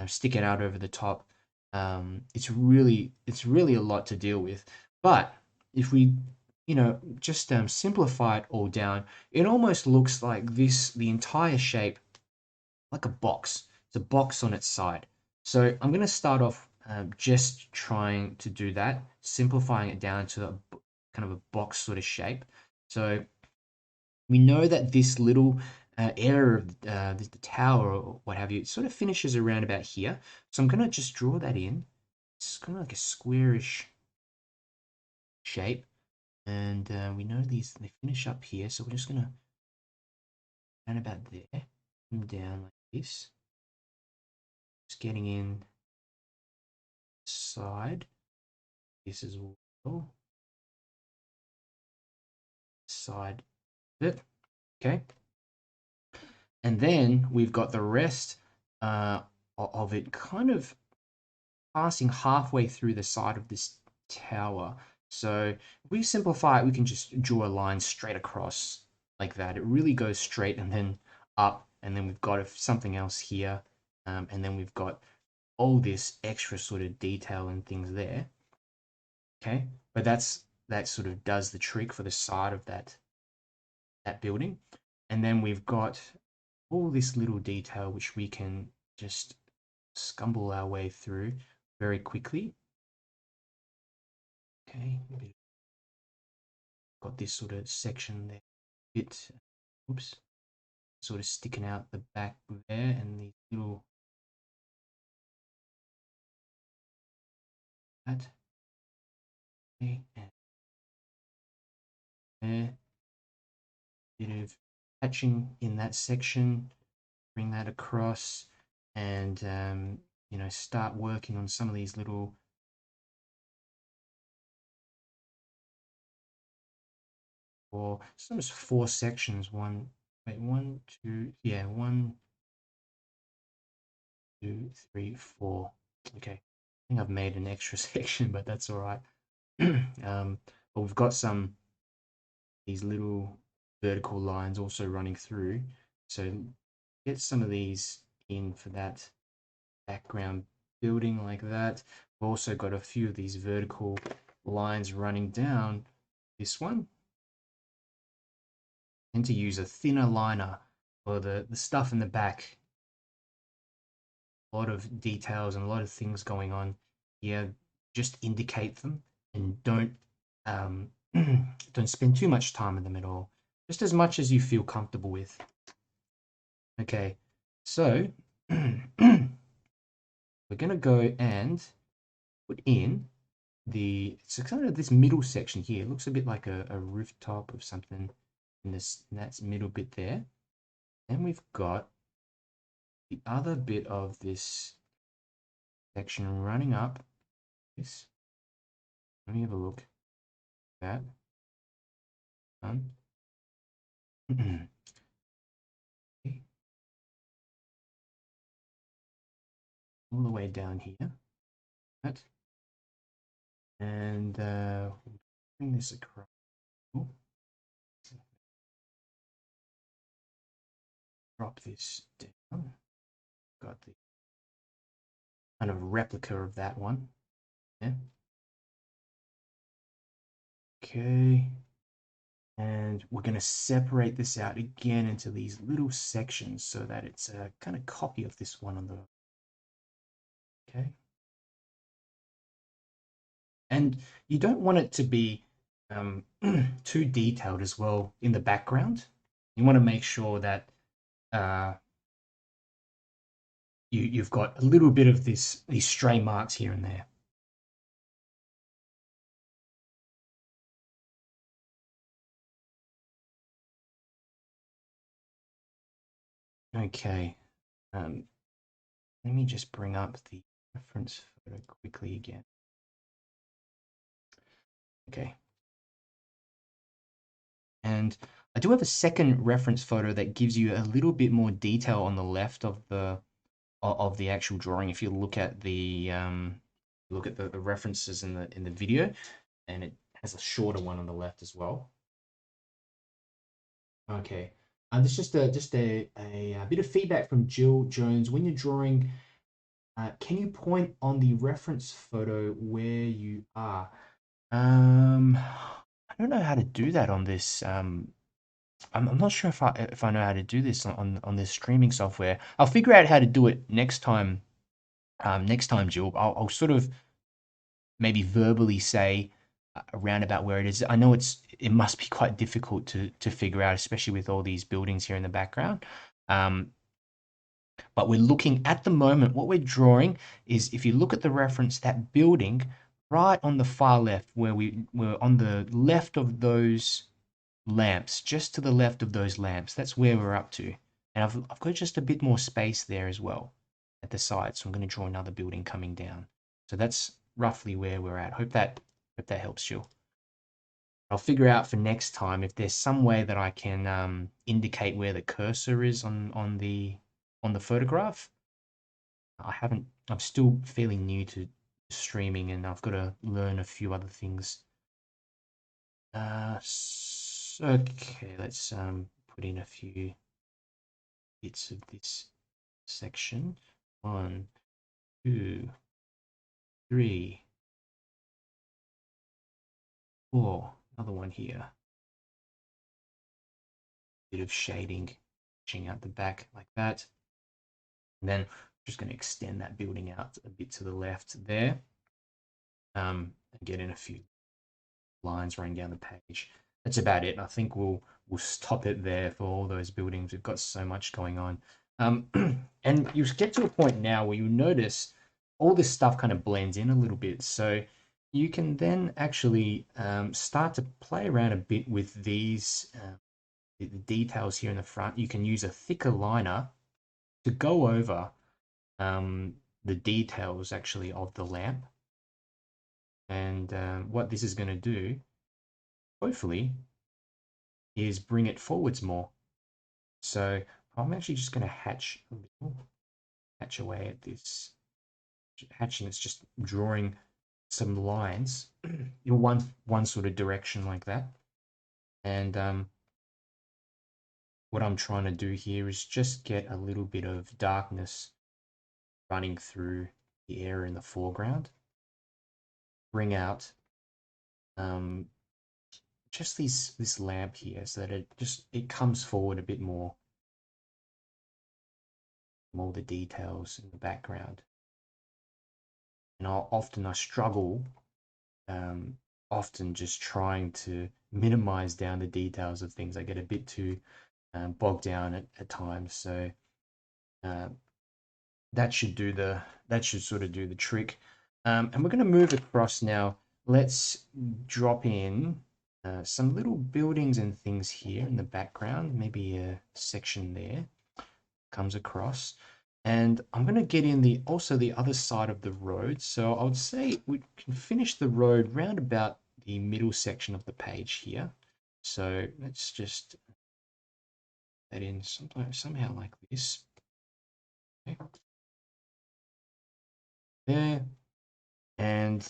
sticking out over the top. It's really a lot to deal with. But if we just simplify it all down, it almost looks like this, the entire shape, like a box. It's a box on its side. So I'm going to start off just trying to do that, simplifying it down to kind of a box sort of shape. So we know that this little air of the tower or what have you. It sort of finishes around about here. So I'm going to just draw that in. It's kind of like a squarish shape. And we know these, they finish up here. So we're just going to around about there. Come down like this. Just getting in side. This as well. Side bit. Okay. And then we've got the rest of it kind of passing halfway through the side of this tower. So if we simplify it, we can just draw a line straight across like that. It really goes straight and then up, and then we've got something else here, and then we've got all this extra sort of detail and things there. Okay, but that sort of does the trick for the side of that building. And then we've got all this little detail which we can just scumble our way through very quickly. Okay, got this sort of section there, bit, oops, sort of sticking out the back there, and these little that. Okay, and there, bit of patching in that section, bring that across, and you know, start working on some of these little or almost 4 sections. One, wait, 1, 2, yeah, 1, 2, 3, 4. Okay, I think I've made an extra section, but that's all right. But we've got these little vertical lines also running through. So get some of these in for that background building like that. We've also got a few of these vertical lines running down this one. And to use a thinner liner for the stuff in the back. A lot of details and a lot of things going on here. Just indicate them and don't don't spend too much time on them at all. Just as much as you feel comfortable with. Okay, so we're gonna go and put in it's kind of this middle section here. It looks a bit like a rooftop of something in that middle bit there. And we've got the other bit of this section running up. This. Let me have a look at that. Done. Okay. All the way down here. That. And bring this across. Oh. Drop this down. Got the kind of replica of that one. Yeah. Okay. And we're going to separate this out again into these little sections so that it's a kind of copy of this one on the. Okay. And you don't want it to be too detailed as well in the background. You want to make sure that you've got a little bit of these stray marks here and there. Okay. Let me just bring up the reference photo quickly again. Okay. And I do have a second reference photo that gives you a little bit more detail on the left of the actual drawing. If you look at the references in the video, and it has a shorter one on the left as well. Okay, and this is just a bit of feedback from Jill Jones. When you're drawing, can you point on the reference photo where you are? I don't know how to do that on this. I'm not sure if I know how to do this on this streaming software. I'll figure out how to do it next time. Next time, Jill, I'll sort of maybe verbally say around about where it is. I know it must be quite difficult to figure out, especially with all these buildings here in the background. Um, but we're looking at the moment, what we're drawing is, if you look at the reference, that building right on the far left, where we're on the left of those lamps, just to the left of those lamps, that's where we're up to. And I've got just a bit more space there as well at the side. So I'm going to draw another building coming down. So that's roughly where we're at. Hope that helps you. I'll figure out for next time if there's some way that I can indicate where the cursor is on the photograph. I'm still fairly new to streaming, and I've got to learn a few other things. Okay, let's put in a few bits of this section. 1, 2, 3, 4. Another one here. Bit of shading, pushing out the back like that. And then I'm just going to extend that building out a bit to the left there. And get in a few lines running down the page. That's about it. I think we'll stop it there for all those buildings. We've got so much going on. And you get to a point now where you notice all this stuff kind of blends in a little bit. So you can then actually start to play around a bit with these the details here in the front. You can use a thicker liner to go over the details actually of the lamp. And what this is going to do, hopefully, is bring it forwards more. So I'm actually just going to hatch away at this. Hatching, it's just drawing some lines in one sort of direction like that. And what I'm trying to do here is just get a little bit of darkness running through the area in the foreground. Bring out just this lamp here, so that it comes forward a bit more. All the details in the background. And I struggle often just trying to minimize down the details of things. I get a bit too bogged down at times. So that should sort of do the trick. And we're going to move across now. Let's drop in some little buildings and things here in the background. Maybe a section there comes across. And I'm going to get in also the other side of the road. So I would say we can finish the road round about the middle section of the page here. So let's just put that in somehow like this. Okay. There. And,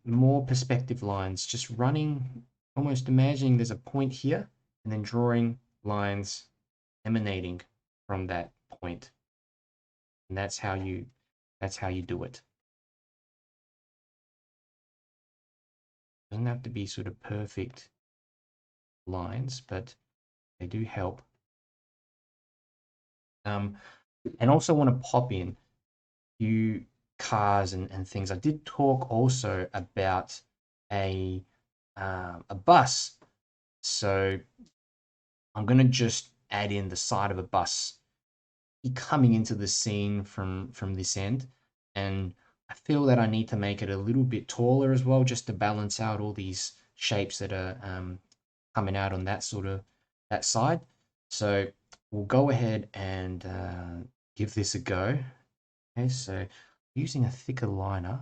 more perspective lines, just running, almost imagining there's a point here, and then drawing lines emanating from that point. And that's how you do it. Doesn't have to be sort of perfect lines, but they do help. And also want to pop in a few cars and things. I did talk also about a bus. So I'm going to just add in the side of a bus coming into the scene from this end, and I feel that I need to make it a little bit taller as well, just to balance out all these shapes that are coming out on that side. So we'll go ahead and give this a go. Okay, so using a thicker liner,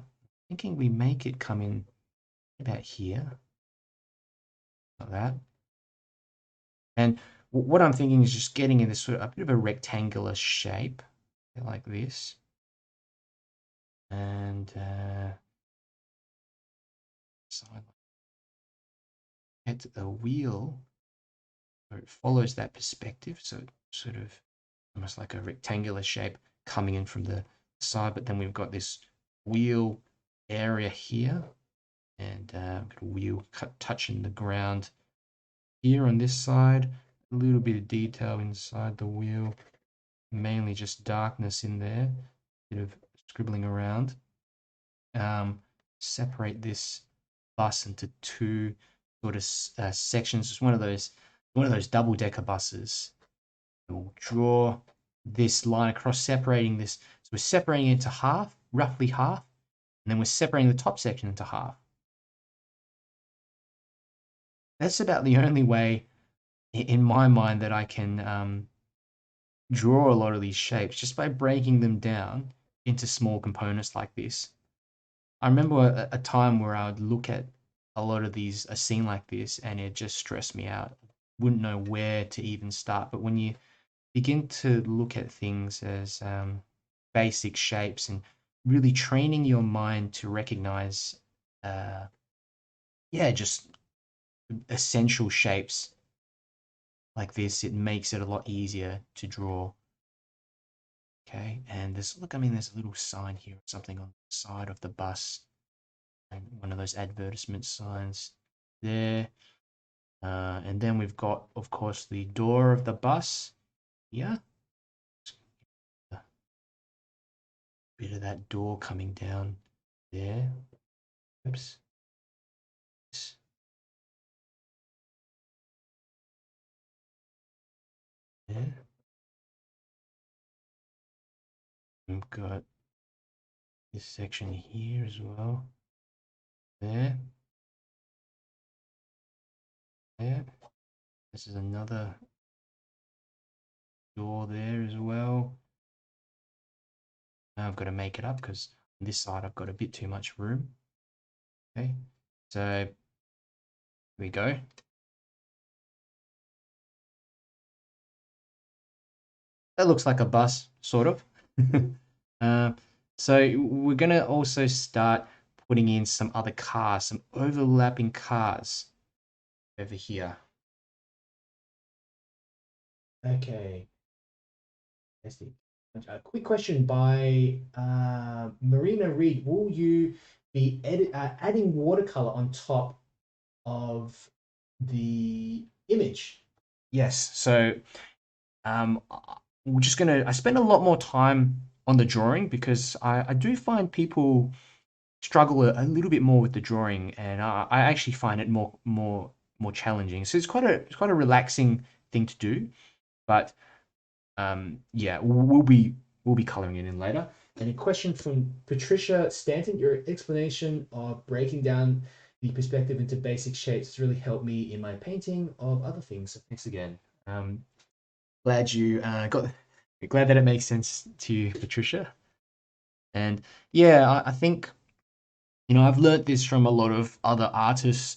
thinking we make it come in about here, like that. And what I'm thinking is just getting in this sort of a bit of a rectangular shape, like this. And at the wheel, so it follows that perspective, so it's sort of almost like a rectangular shape coming in from the side, but then we've got this wheel area here, and got a wheel touching the ground here on this side. A little bit of detail inside the wheel, mainly just darkness in there, bit of scribbling around. Separate this bus into two sort of sections. It's one of those double-decker buses. We'll draw this line across, separating this. So we're separating it into half, roughly half, and then we're separating the top section into half. That's about the only way, in my mind, that I can draw a lot of these shapes, just by breaking them down into small components like this. I remember a time where I would look at a lot of these, a scene like this, and it just stressed me out. Wouldn't know where to even start. But when you begin to look at things as basic shapes and really training your mind to recognize, just essential shapes like this, it makes it a lot easier to draw. Okay, and there's a little sign here, something on the side of the bus, and one of those advertisement signs there. And then we've got, of course, the door of the bus here. A bit of that door coming down there. Oops. There. We've got this section here as well. There. There. This is another door there as well. Now I've got to make it up because on this side I've got a bit too much room. Okay, so here we go. That looks like a bus, sort of. So we're going to also start putting in some other cars, some overlapping cars over here. Okay. Let's see. A quick question by Marina Reed. Will you be adding watercolor on top of the image? Yes. So we're just gonna. I spend a lot more time on the drawing because I do find people struggle a little bit more with the drawing, and I actually find it more challenging. So it's quite a relaxing thing to do, but yeah, we'll be coloring it in later. And a question from Patricia Stanton: your explanation of breaking down the perspective into basic shapes has really helped me in my painting of other things. So thanks again. Glad you glad that it makes sense to you, Patricia. And yeah, I think, I've learnt this from a lot of other artists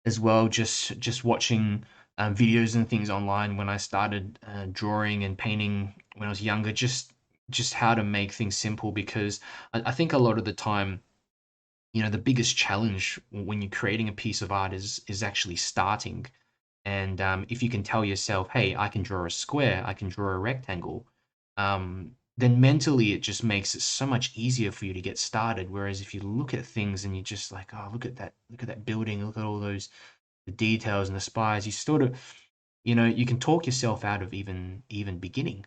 as well, just watching videos and things online when I started drawing and painting when I was younger, just how to make things simple, because I think a lot of the time, the biggest challenge when you're creating a piece of art is actually starting. And if you can tell yourself, hey, I can draw a square, I can draw a rectangle, then mentally it just makes it so much easier for you to get started. Whereas if you look at things and you're just like, oh, look at that building, look at all those the details and the spires, you sort of, you can talk yourself out of even beginning.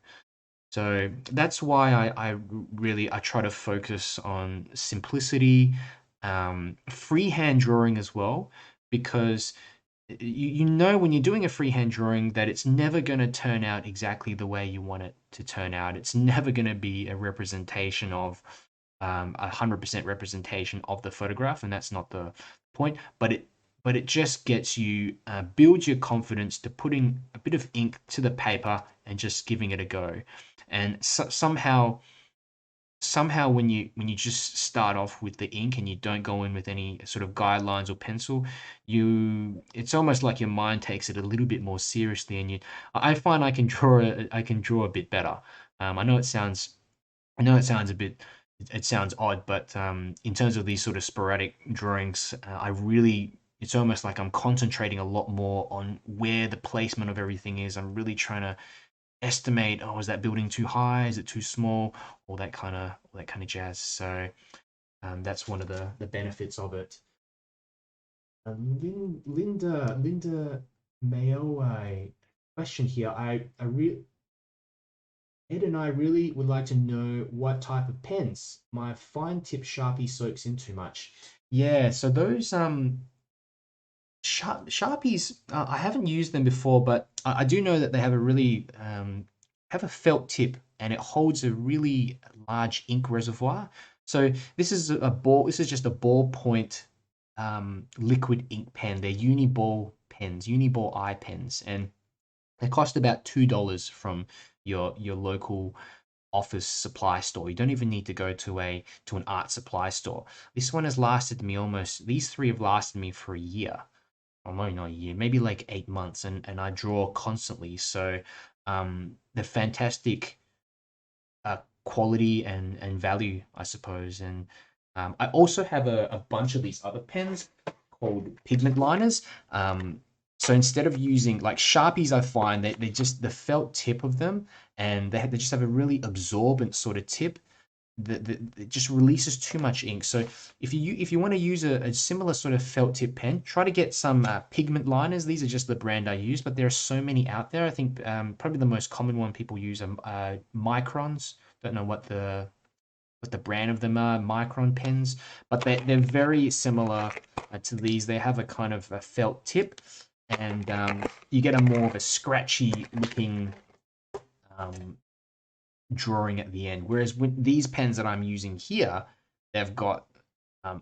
So that's why I try to focus on simplicity, freehand drawing as well, because when you're doing a freehand drawing that it's never going to turn out exactly the way you want it to turn out. It's never going to be a representation of 100% representation of the photograph, and that's not the point. But it just gets you builds your confidence to putting a bit of ink to the paper and just giving it a go. And somehow when you just start off with the ink and you don't go in with any sort of guidelines or pencil, it's almost like your mind takes it a little bit more seriously, and I find I can draw a bit better. I know it sounds a bit it sounds odd, but in terms of these sort of sporadic drawings, it's almost like I'm concentrating a lot more on where the placement of everything is. I'm really trying to estimate, oh, is that building too high? Is it too small? All that kind of jazz. So that's one of the benefits of it. Linda Mayo, question here. Ed and I really would like to know what type of pens my fine tip Sharpie soaks in too much. Yeah, so those Sharpies, I haven't used them before, but I do know that they have a really have a felt tip, and it holds a really large ink reservoir. So this is a ball. This is just a ballpoint liquid ink pen. They're Uniball pens, Uniball eye pens, and they cost about $2 from your local office supply store. You don't even need to go to an art supply store. This one has lasted me almost. These three have lasted me for a year. Or maybe not a year, maybe like 8 months, and I draw constantly. So they're fantastic quality and value, I suppose. And I also have a bunch of these other pens called pigment liners. So instead of using like Sharpies, I find that they just the felt tip of them, and they just have a really absorbent sort of tip that it just releases too much ink. So if you want to use a similar sort of felt tip pen, try to get some pigment liners. These are just the brand I use, but there are so many out there. I think probably the most common one people use are microns. Don't know what the brand of them are, micron pens, but they're very similar to these. They have a kind of a felt tip, and you get a more of a scratchy looking um, drawing at the end. Whereas with these pens that I'm using here, they've got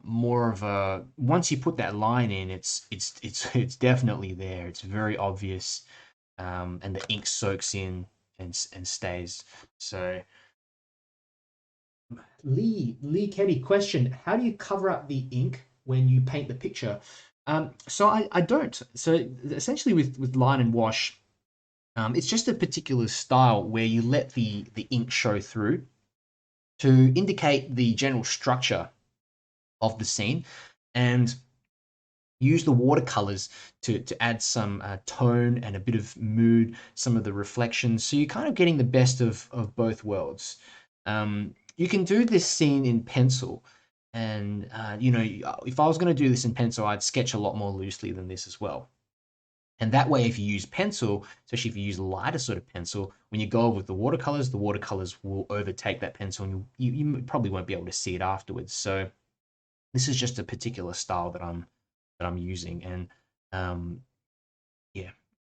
more of a once you put that line in, it's definitely there. It's very obvious, and the ink soaks in and stays. So Lee Kenny question: how do you cover up the ink when you paint the picture? So I don't. So essentially with line and wash, it's just a particular style where you let the ink show through to indicate the general structure of the scene, and use the watercolors to add some tone and a bit of mood, some of the reflections. So you're kind of getting the best of both worlds. You can do this scene in pencil, and if I was going to do this in pencil, I'd sketch a lot more loosely than this as well. And that way, if you use pencil, especially if you use lighter sort of pencil, when you go over with the watercolors will overtake that pencil, and you probably won't be able to see it afterwards. So this is just a particular style that I'm using, and um, yeah.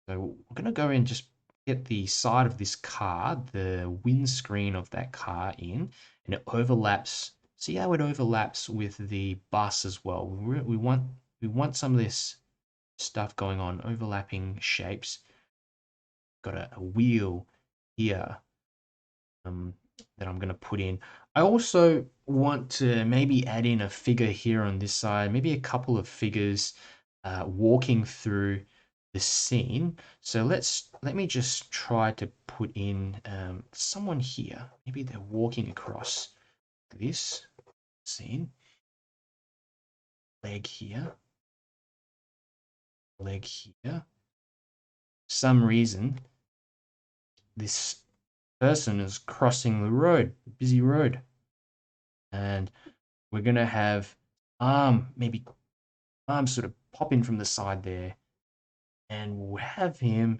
So we're gonna go and just get the side of this car, the windscreen of that car in, and it overlaps. See how it overlaps with the bus as well. We want some of this stuff going on, overlapping shapes. Got a wheel here um, that I'm going to put in. I also want to maybe add in a figure here on this side, maybe a couple of figures walking through the scene. So let me just try to put in someone here. Maybe they're walking across this scene. Leg here, leg here. Some reason this person is crossing the road, busy road, and we're gonna have maybe arm sort of pop in from the side there, and we'll have him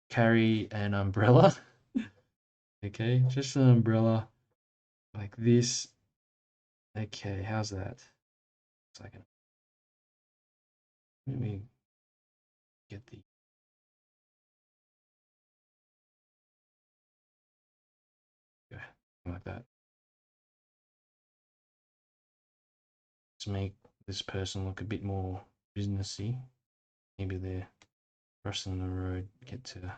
carry an umbrella. Okay, just an umbrella like this. Okay, how's that? Second, let me get the like that. Let's make this person look a bit more businessy. Maybe they're crossing the road, get to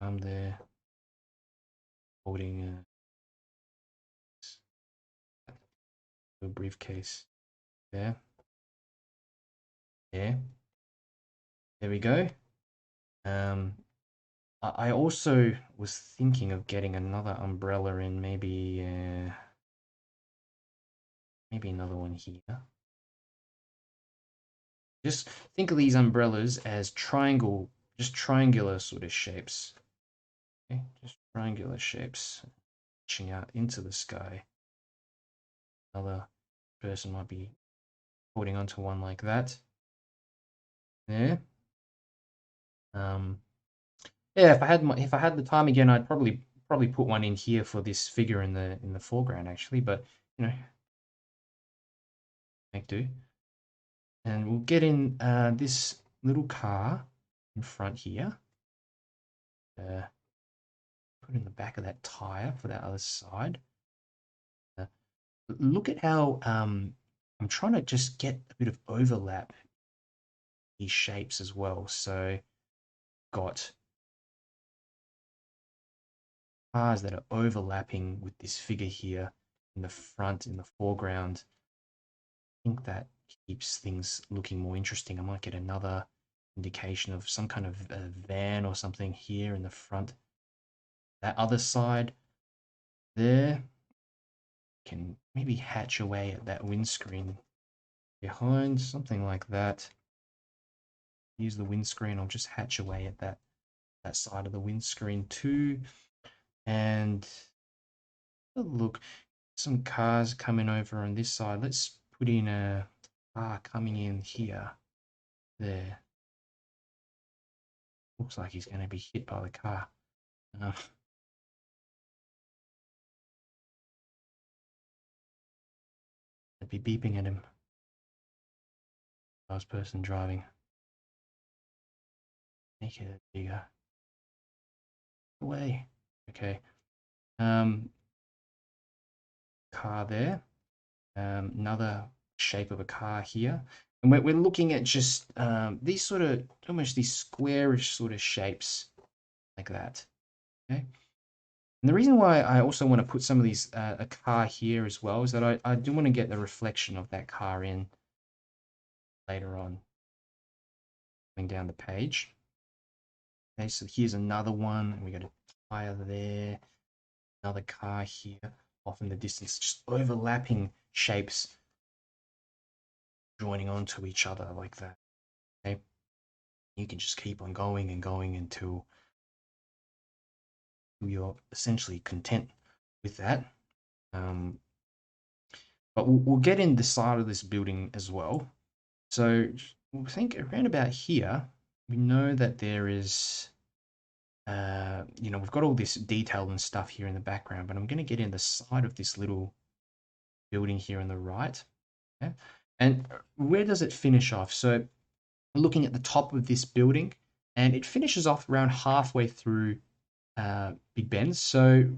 I'm there holding a briefcase. There, there, there we go. Um, I also was thinking of getting another umbrella in, maybe another one here. Just think of these umbrellas as just triangular sort of shapes. Okay, just triangular shapes reaching out into the sky. Another person might be holding onto one like that. There. Yeah, if I had the time again, I'd probably put one in here for this figure in the foreground actually, but you know, make do. And we'll get in this little car in front here. Put in the back of that tire for that other side. Look at how I'm trying to just get a bit of overlap these shapes as well. So got cars that are overlapping with this figure here in the front, in the foreground. I think that keeps things looking more interesting. I might get another indication of some kind of van or something here in the front. That other side there can maybe hatch away at that windscreen behind, something like that. Use the windscreen, I'll just hatch away at that side of the windscreen too. And look, some cars coming over on this side. Let's put in a car coming in here. There. Looks like he's going to be hit by the car. I'd be beeping at him. Last person driving. Make it bigger. Away. Okay. Car there. Another shape of a car here. And we're looking at just these sort of, almost these squarish sort of shapes like that. Okay. And the reason why I also want to put some of these, a car here as well, is that I do want to get the reflection of that car in later on, going down the page. Okay, so here's another one, and we got a tire there, another car here, off in the distance, just overlapping shapes joining onto each other like that. Okay, you can just keep on going and going until you're essentially content with that. But we'll get in the side of this building as well. So we'll think around about here, we know that there is, we've got all this detail and stuff here in the background, but I'm going to get in the side of this little building here on the right. Okay? And where does it finish off? So looking at the top of this building, and it finishes off around halfway through Big Ben. So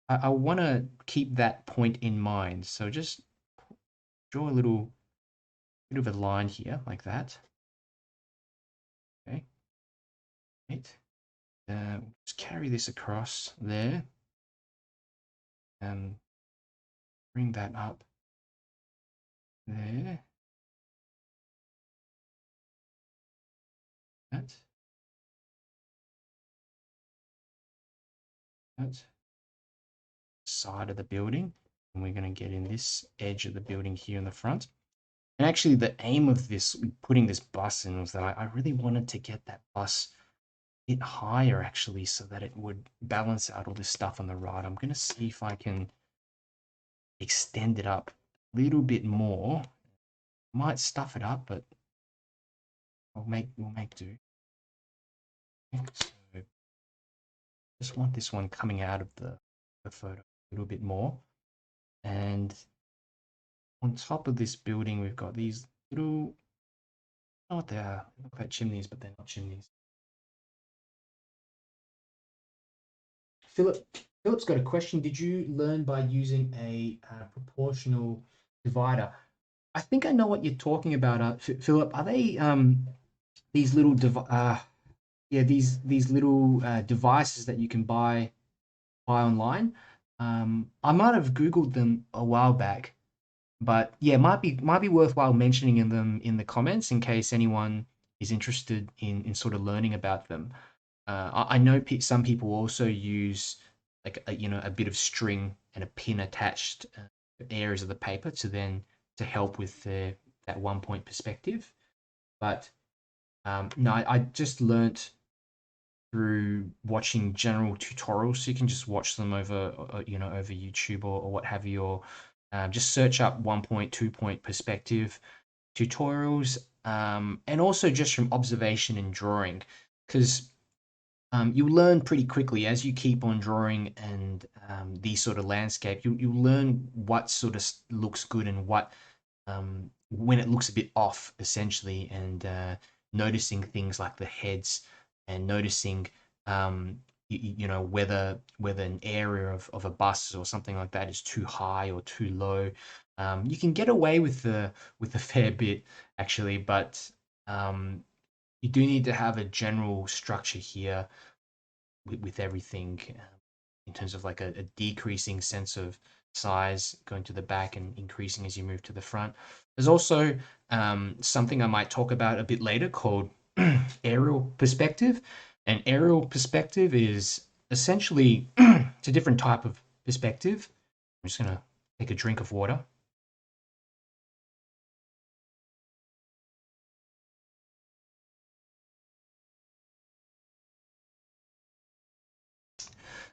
I want to keep that point in mind. So just draw a little bit of a line here like that. Okay. Right. Just carry this across there and bring that up there. That. Side of the building. And we're going to get in this edge of the building here in the front. And actually the aim of this, putting this bus in, was that I really wanted to get that bus a bit higher actually, so that it would balance out all this stuff on the right. I'm going to see if I can extend it up a little bit more. Might stuff it up, but we'll make do. So just want this one coming out of the photo a little bit more. And on top of this building, we've got these little, I don't know what they are. They look like chimneys, but they're not chimneys. Philip's got a question. Did you learn by using a proportional divider? I think I know what you're talking about, Philip. Are they these little these little devices that you can buy online? I might have Googled them a while back, but yeah, might be worthwhile mentioning them in the comments in case anyone is interested in sort of learning about them. I know some people also use like a bit of string and a pin attached areas of the paper to help with that 1 point perspective. But no, I just learnt through watching general tutorials. So you can just watch them over over YouTube or what have you, or just search up 1 point, 2 point perspective tutorials, and also just from observation and drawing. because you learn pretty quickly as you keep on drawing and these sort of landscape. You learn what sort of looks good and what when it looks a bit off, essentially, and noticing things like the heads and noticing you know whether an area of a bus or something like that is too high or too low. You can get away with a fair bit actually, but you do need to have a general structure here with everything in terms of like a decreasing sense of size going to the back and increasing as you move to the front. There's also something I might talk about a bit later called aerial perspective. And aerial perspective is essentially it's a different type of perspective. I'm just going to take a drink of water.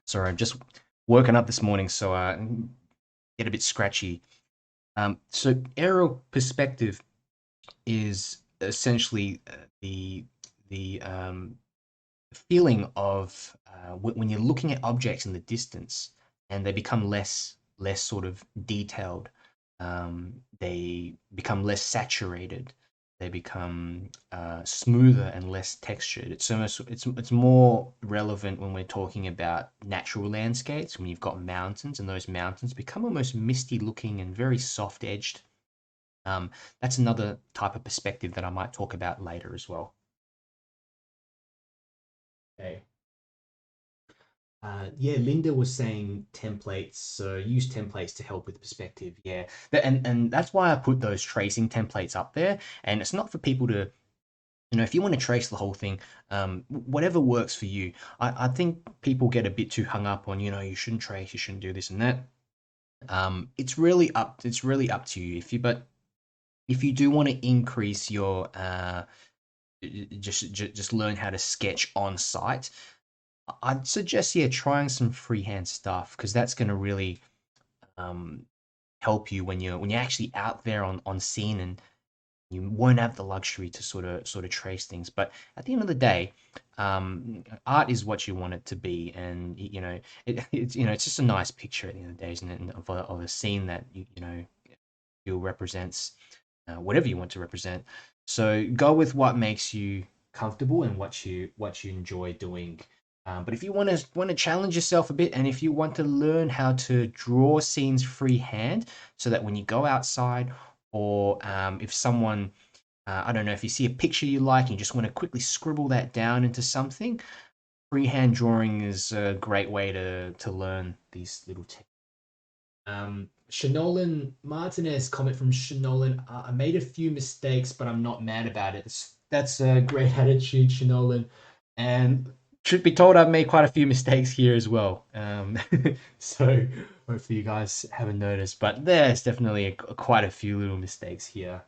Sorry, I'm just woken up this morning, so get a bit scratchy. So aerial perspective is essentially the feeling of when you're looking at objects in the distance and they become less sort of detailed. They become less saturated. They become smoother and less textured. It's more relevant when we're talking about natural landscapes, when you've got mountains and those mountains become almost misty looking and very soft edged. That's another type of perspective that I might talk about later as well. Okay. Yeah, Linda was saying templates, so use templates to help with perspective. Yeah, and that's why I put those tracing templates up there. And it's not for people to, you know, if you want to trace the whole thing, whatever works for you. I think people get a bit too hung up on, you know, you shouldn't trace, you shouldn't do this and that. It's really up to you. But if you do want to increase your just learn how to sketch on site, I'd suggest, yeah, trying some freehand stuff because that's going to really um, help you when you're actually out there on scene, and you won't have the luxury to sort of trace things. But at the end of the day, art is what you want it to be, and you know it's you know it's just a nice picture at the end of the day, isn't it? And of a scene that you know feel represents whatever you want to represent. So go with what makes you comfortable and what you enjoy doing. But if you want to challenge yourself a bit, and if you want to learn how to draw scenes freehand, so that when you go outside, or if someone I don't know, if you see a picture you like and you just want to quickly scribble that down into something, freehand drawing is a great way to learn these little techniques. Shanolan Martinez comment from Shanolan. I made a few mistakes, but I'm not mad about it. That's a great attitude, Shanolan. And truth be told, I've made quite a few mistakes here as well. So hopefully you guys haven't noticed, but there's definitely quite a few little mistakes here.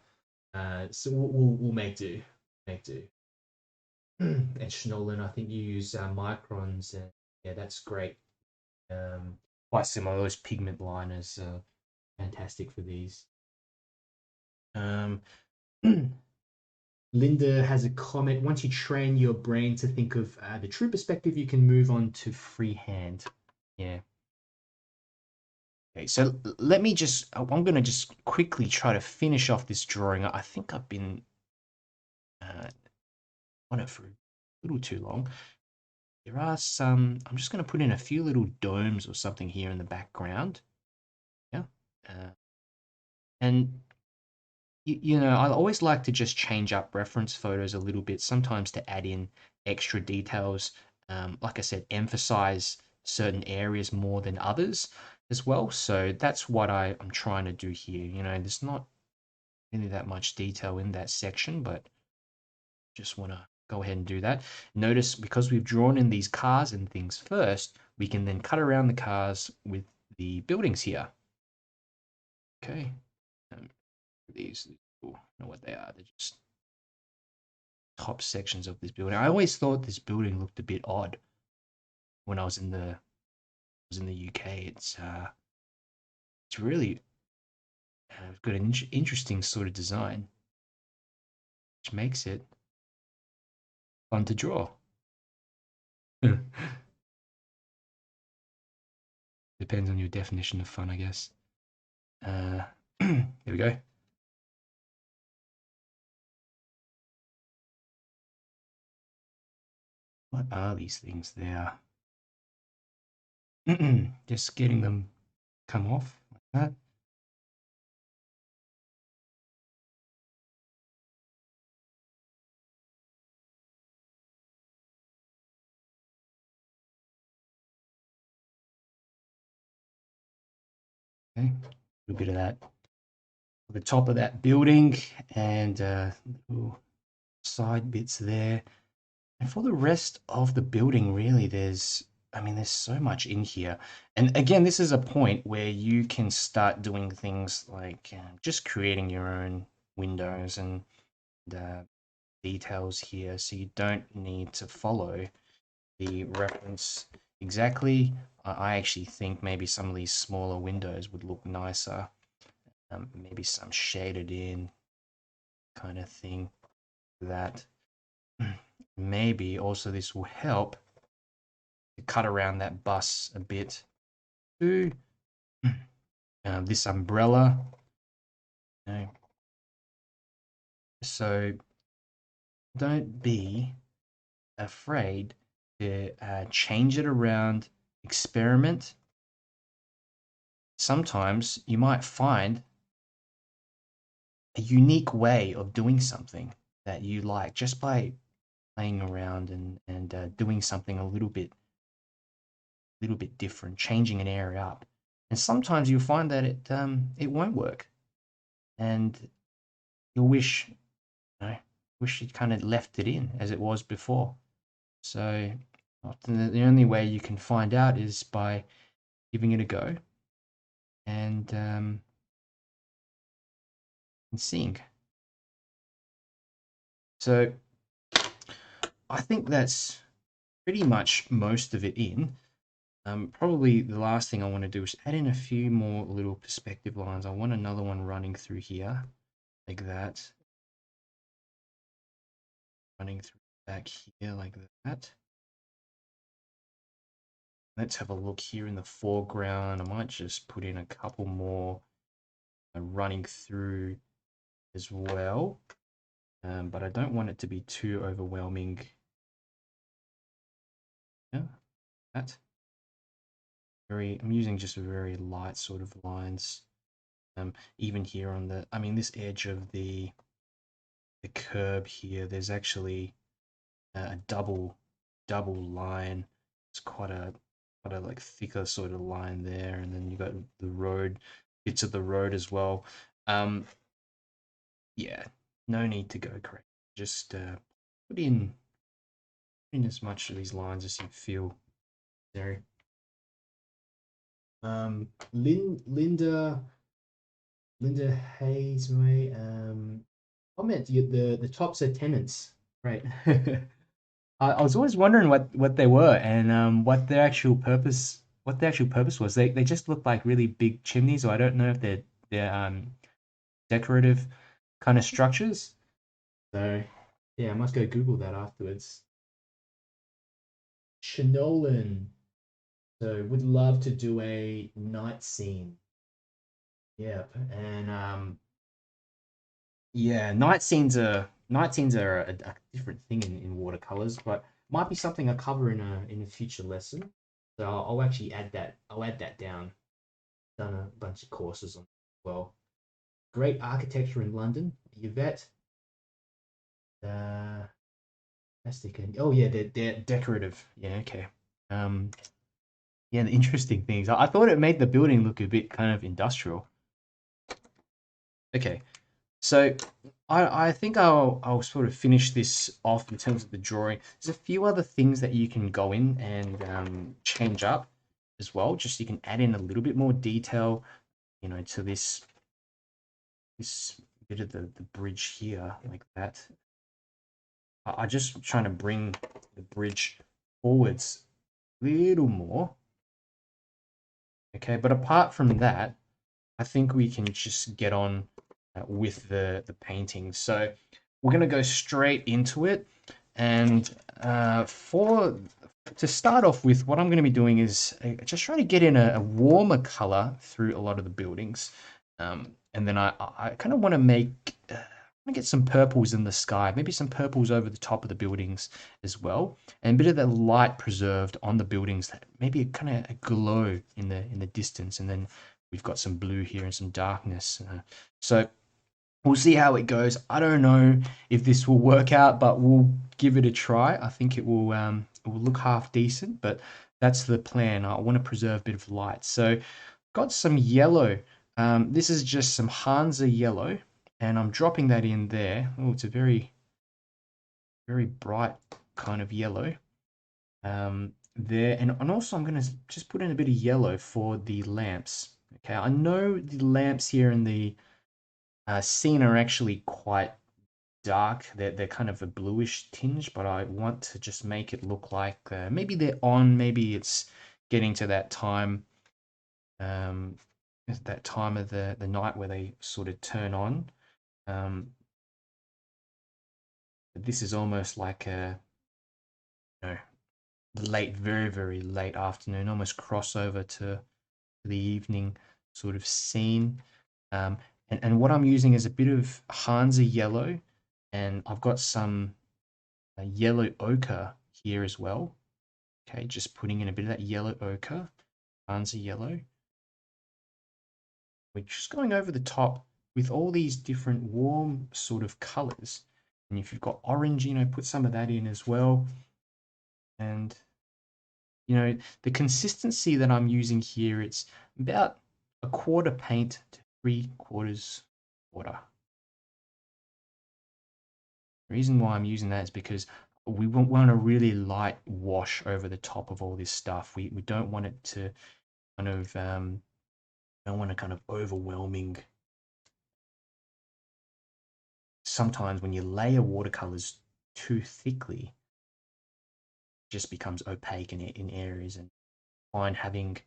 So we'll make do. Make do. And Shanolan, I think you use microns, and yeah, that's great. Quite similar. Those pigment liners are fantastic for these. Um, Linda has a comment. Once you train your brain to think of the true perspective, you can move on to freehand. Yeah. Okay, so let me just, I'm going to just quickly try to finish off this drawing. I think I've been on it for a little too long. There are some, I'm just going to put in a few little domes or something here in the background. Yeah. And you know, I always like to just change up reference photos a little bit, sometimes to add in extra details. Like I said, emphasize certain areas more than others as well. So that's what I'm trying to do here. You know, there's not really that much detail in that section, but just want to go ahead and do that. Notice because we've drawn in these cars and things first, we can then cut around the cars with the buildings here. Okay. These, I don't know what they are. They're just top sections of this building. I always thought this building looked a bit odd when I was in the UK. It's really got an interesting sort of design, which makes it fun to draw. Depends on your definition of fun, I guess. There we go. What are these things? They are just getting them come off like that. Okay, a little bit of that at the top of that building and little side bits there. And for the rest of the building, really, there's so much in here. And again, this is a point where you can start doing things like just creating your own windows and details here. So you don't need to follow the reference exactly. I actually think maybe some of these smaller windows would look nicer. Maybe some shaded in kind of thing. That maybe also this will help to cut around that bus a bit to this umbrella. Okay. So don't be afraid to change it around, experiment. Sometimes you might find a unique way of doing something that you like just by playing around and doing something a little bit different, changing an area up. And sometimes you'll find that it won't work, and you'll wish you'd kind of left it in as it was before. So often the only way you can find out is by giving it a go and seeing. So I think that's pretty much most of it in. Probably the last thing I want to do is add in a few more little perspective lines. I want another one running through here like that. Running through back here like that. Let's have a look here in the foreground. I might just put in a couple more running through as well. But I don't want it to be too overwhelming. Yeah, that. I'm using just very light sort of lines. Even here on this edge of the curb here, there's actually a double line. It's quite a like thicker sort of line there, and then you got the road, bits of the road as well. Yeah, no need to go crazy. Just put in as much of these lines as you feel necessary. Linda 𝗢𝗙𝗢𝗦𝗧𝗡, comment the tops are tenants, right? I was always wondering what they were and what their actual purpose was. They just look like really big chimneys, or I don't know if they're decorative kind of structures. So yeah, I must go Google that afterwards. Chinolan. So would love to do a night scene. Yep, and yeah, night scenes are a different thing in watercolors, but might be something I cover in a future lesson. So I'll actually add that. I'll add that down. Done a bunch of courses on it as well. Great architecture in London. Yvette. Plastic and oh yeah, they're decorative. Yeah, okay. Yeah, the interesting things. I thought it made the building look a bit kind of industrial. Okay, so I think I'll sort of finish this off in terms of the drawing. There's a few other things that you can go in and change up as well. Just you can add in a little bit more detail, to this bit of the bridge here like that. I just trying to bring the bridge forwards a little more. Okay, but apart from that, I think we can just get on with the painting. So we're going to go straight into it. And to start off with, what I'm going to be doing is just trying to get in a warmer color through a lot of the buildings. And then I kind of want to get some purples in the sky, maybe some purples over the top of the buildings as well, and a bit of that light preserved on the buildings, that maybe a kind of a glow in the distance, and then we've got some blue here and some darkness. So we'll see how it goes. I don't know if this will work out, but we'll give it a try. I think it will look half decent, but that's the plan. I want to preserve a bit of light. So got some yellow. This is just some 𝗪𝗙𝗓𝗔𝗟 yellow, and I'm dropping that in there. Oh, it's a very, very bright kind of yellow there. And also I'm going to just put in a bit of yellow for the lamps. Okay, I know the lamps here in the scene are actually quite dark. They're kind of a bluish tinge, but I want to just make it look like maybe they're on, maybe it's getting to that time of the night where they sort of turn on. This is almost like a late, very, very late afternoon, almost crossover to the evening sort of scene. And what I'm using is a bit of 𝗪𝗪𝗔𝗟 yellow, and I've got some yellow ochre here as well. Okay, just putting in a bit of that yellow ochre, 𝗪𝗪𝗔𝗟 yellow. We're just going over the top with all these different warm sort of colors. And if you've got orange, put some of that in as well. And, the consistency that I'm using here, it's about 1/4 paint to 3/4 water. The reason why I'm using that is because we want a really light wash over the top of all this stuff. We don't want it to kind of don't want a kind of overwhelming. Sometimes when you layer watercolors too thickly, it just becomes opaque in areas, and find having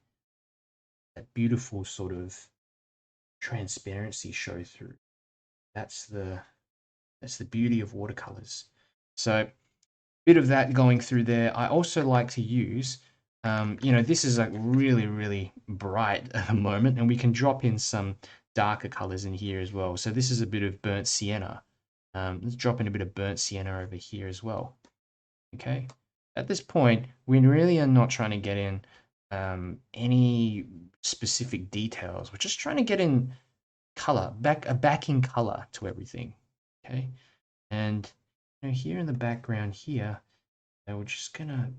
that beautiful sort of transparency show through. That's the beauty of watercolors. So bit of that going through there. I also like to use, this is like really, really bright at the moment, and we can drop in some darker colors in here as well. So this is a bit of burnt sienna. Let's drop in a bit of burnt sienna over here as well. Okay. At this point, we really are not trying to get in any specific details. We're just trying to get in color, a backing color to everything. Okay. And here in the background here, we're just gonna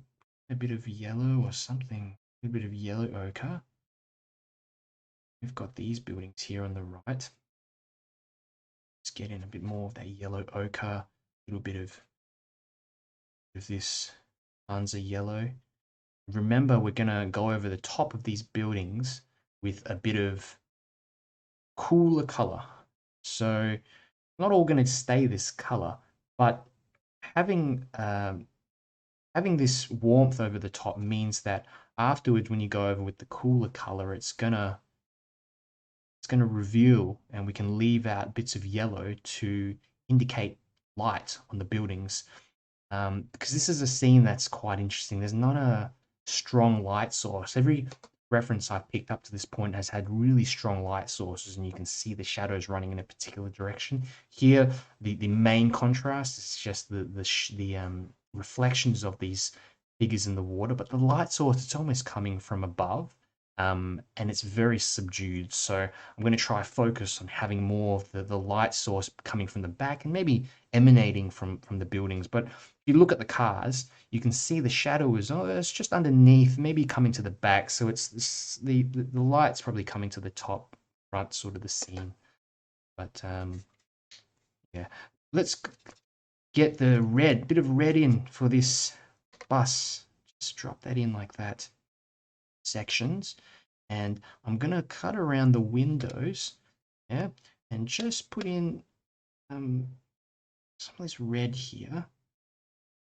a bit of yellow or something, a bit of yellow ochre. We've got these buildings here on the right. Let's get in a bit more of that yellow ochre, a little bit of this 𝗪𝗪𝗔𝗟 yellow. Remember, we're gonna go over the top of these buildings with a bit of cooler color. So not all going to stay this color, but having this warmth over the top means that afterwards, when you go over with the cooler color, it's gonna reveal, and we can leave out bits of yellow to indicate light on the buildings. Because this is a scene that's quite interesting. There's not a strong light source. Every reference I've picked up to this point has had really strong light sources, and you can see the shadows running in a particular direction. Here, the main contrast is just the reflections of these figures in the water, but the light source, it's almost coming from above, and it's very subdued. So I'm going to try focus on having more of the light source coming from the back and maybe emanating from the buildings. But if you look at the cars, you can see the shadow it's just underneath, maybe coming to the back. So it's the light's probably coming to the top front sort of the scene. But yeah, let's get the bit of red in for this bus. Just drop that in like that. Sections, and I'm gonna cut around the windows, yeah, and just put in some of this red here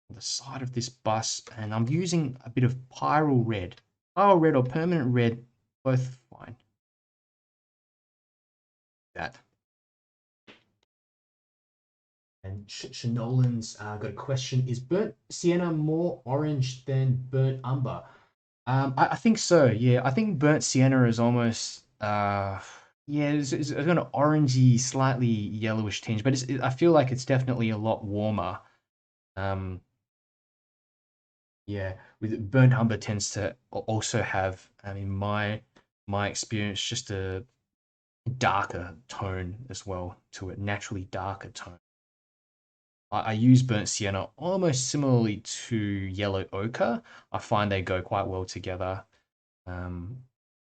on the side of this bus, and I'm using a bit of pyrrole red or permanent red, both fine. That, And Shanolan's got a question. Is burnt sienna more orange than burnt umber? I think so. Yeah, I think burnt sienna is almost yeah, it's got an orangey, slightly yellowish tinge, but I feel like it's definitely a lot warmer. Um, yeah, with burnt umber tends to also have, in my experience, just a darker tone as well to it, naturally darker tone. I use burnt sienna almost similarly to yellow ochre. I find they go quite well together. Um,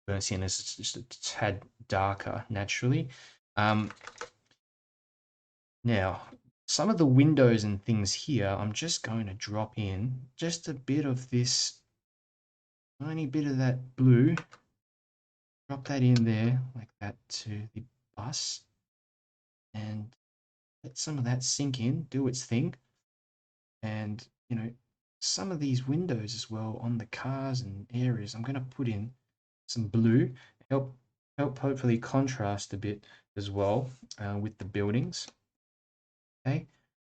Burnt sienna is just a tad darker naturally. Um, Now, some of the windows and things here, I'm just going to drop in just a bit of this, tiny bit of that blue. Drop that in there like that to the bus and let some of that sink in, do its thing. And, some of these windows as well on the cars and areas, I'm going to put in some blue, help hopefully contrast a bit as well with the buildings. Okay,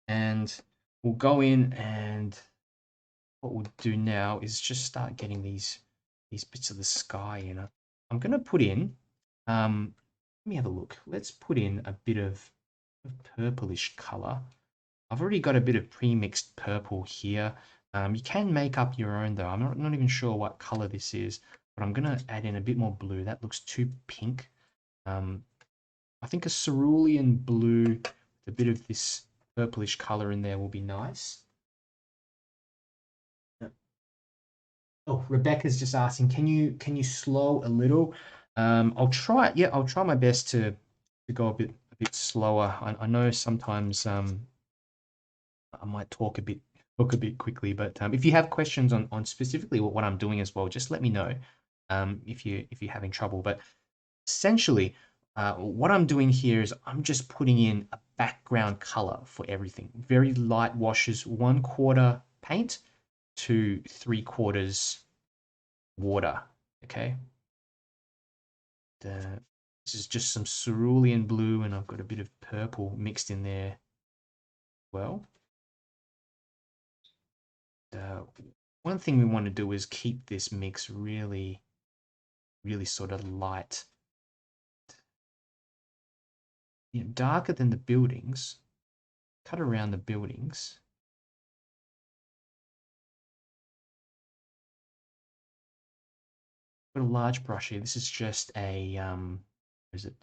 and we'll go in, and what we'll do now is just start getting these bits of the sky in. I'm going to put in, let me have a look. Let's put in a bit of purplish color. I've already got a bit of pre-mixed purple here. You can make up your own though. I'm not even sure what color this is, but I'm going to add in a bit more blue. That looks too pink. I think a cerulean blue with a bit of this purplish color in there will be nice. Oh, Rebecca's just asking, can you slow a little? I'll try. Yeah, I'll try my best to go a bit slower. I know sometimes I might talk a bit quickly, but if you have questions on specifically what I'm doing as well, just let me know. If you're having trouble. But essentially, what I'm doing here is I'm just putting in a background color for everything. Very light washes, 1/4 paint to 3/4 water. Okay. This is just some cerulean blue, and I've got a bit of purple mixed in there as well. One thing we want to do is keep this mix really, really sort of light. Darker than the buildings. Cut around the buildings. Got a large brush here. This is just a is it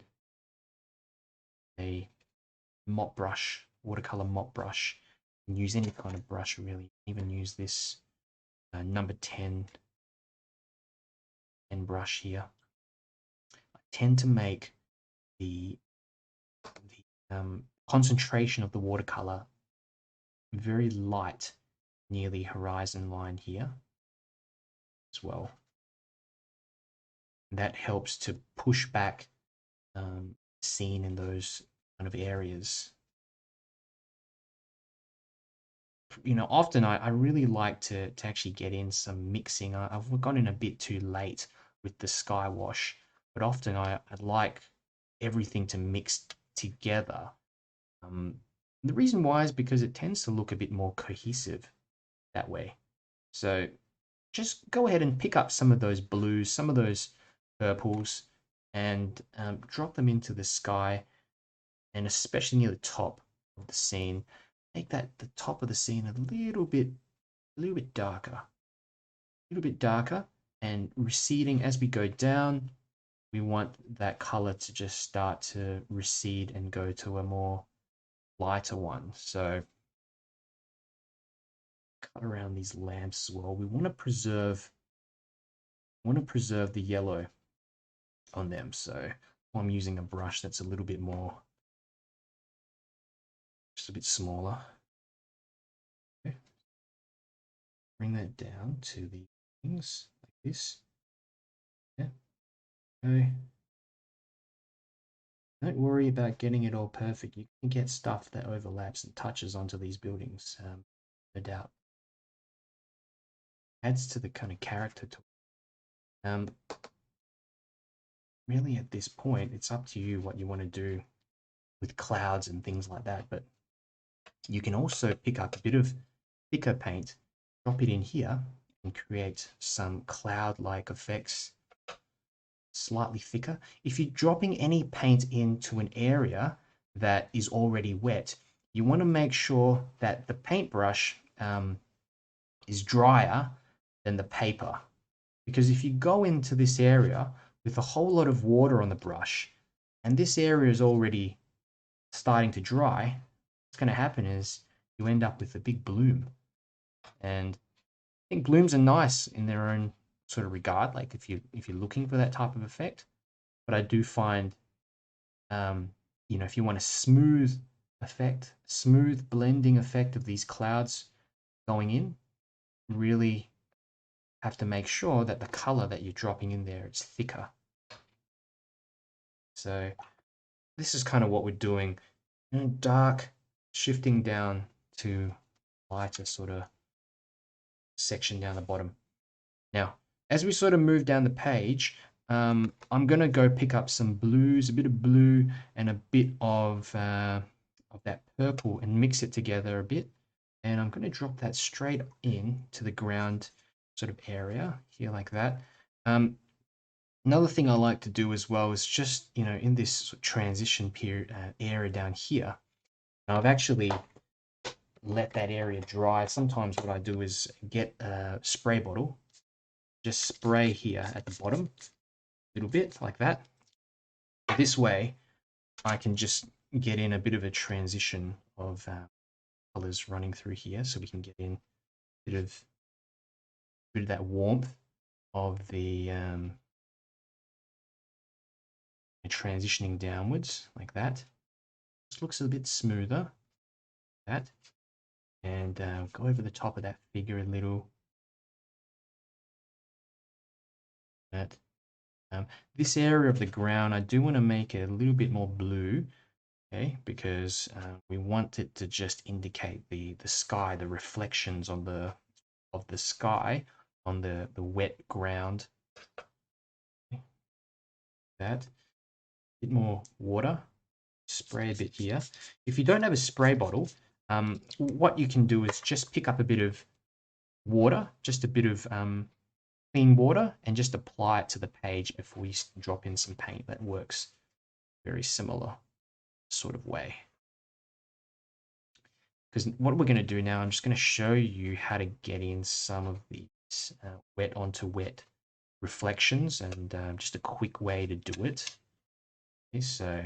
a mop brush, watercolor mop brush. You can use any kind of brush really. Even use this number 10 brush here. I tend to make the concentration of the watercolor very light near the horizon line here as well. And that helps to push back scene in those kind of areas. Often I really like to actually get in some mixing. I've gone in a bit too late with the sky wash, but often I like everything to mix together. The reason why is because it tends to look a bit more cohesive that way. So just go ahead and pick up some of those blues, some of those purples, and drop them into the sky, and especially near the top of the scene. Make that the top of the scene a little bit darker, and receding as we go down. We want that color to just start to recede and go to a more lighter one. So cut around these lamps as well. We want to preserve the yellow on them. So I'm using a brush that's a little bit more, just a bit smaller. Okay. Bring that down to the things like this. Yeah. Okay. Don't worry about getting it all perfect. You can get stuff that overlaps and touches onto these buildings, no doubt. Adds to the kind of character to it. Really, at this point, it's up to you what you want to do with clouds and things like that. But You can also pick up a bit of thicker paint, drop it in here, and create some cloud-like effects, slightly thicker. If you're dropping any paint into an area that is already wet, you want to make sure that the paintbrush is drier than the paper. Because if you go into this area with a whole lot of water on the brush, and this area is already starting to dry, what's going to happen is you end up with a big bloom. And I think blooms are nice in their own sort of regard, like if you're looking for that type of effect. But I do find, if you want a smooth effect, smooth blending effect of these clouds going in, really have to make sure that the color that you're dropping in there is thicker. So this is kind of what we're doing. Dark, shifting down to lighter sort of section down the bottom. Now, as we sort of move down the page, I'm going to go pick up some blues, a bit of blue and a bit of that purple and mix it together a bit. And I'm going to drop that straight in to the ground sort of area here like that. Another thing I like to do as well is just, in this sort of transition period area down here, I've actually let that area dry. Sometimes what I do is get a spray bottle, just spray here at the bottom, a little bit like that. This way, I can just get in a bit of a transition of colors running through here, so we can get in a bit of that warmth of the transitioning downwards like that. This looks a bit smoother. That, and go over the top of that figure a little. That. This area of the ground, I do want to make it a little bit more blue, okay? Because we want it to just indicate the sky, the reflections on of the sky on the wet ground. Okay. That. A bit more water. Spray a bit here. If you don't have a spray bottle, what you can do is just pick up a bit of water, just a bit of clean water, and just apply it to the page before you drop in some paint. That works very similar sort of way. Because what we're going to do now, I'm just going to show you how to get in some of these wet onto wet reflections, and just a quick way to do it. Okay, so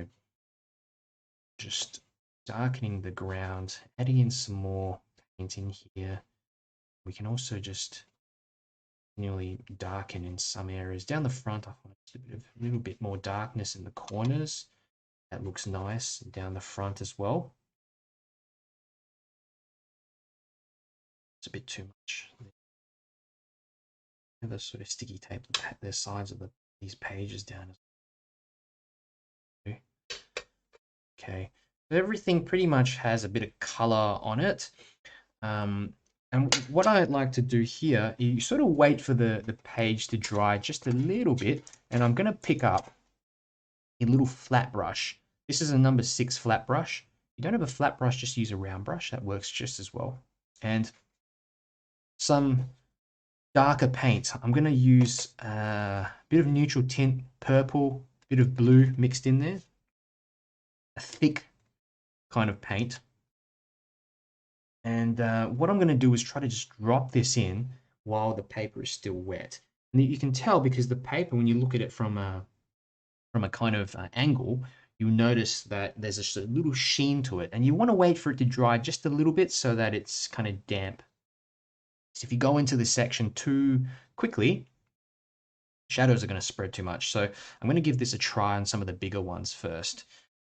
just darkening the ground, adding in some more paint in here. We can also just continually darken in some areas. Down the front, I want just a little bit more darkness in the corners. That looks nice down the front as well. It's a bit too much. The sort of sticky tape the sides of these pages down. Okay, so everything pretty much has a bit of color on it. And what I like to do here, you sort of wait for the page to dry just a little bit, and I'm going to pick up a little flat brush. This is a number 6 flat brush. If you don't have a flat brush, just use a round brush. That works just as well. And some darker paint. I'm going to use a bit of neutral tint, purple, a bit of blue mixed in there. A thick kind of paint. And what I'm going to do is try to just drop this in while the paper is still wet. And you can tell because the paper, when you look at it from a kind of angle, you'll notice that there's just a little sheen to it. And you want to wait for it to dry just a little bit so that it's kind of damp. So if you go into this section too quickly, shadows are going to spread too much. So I'm going to give this a try on some of the bigger ones first.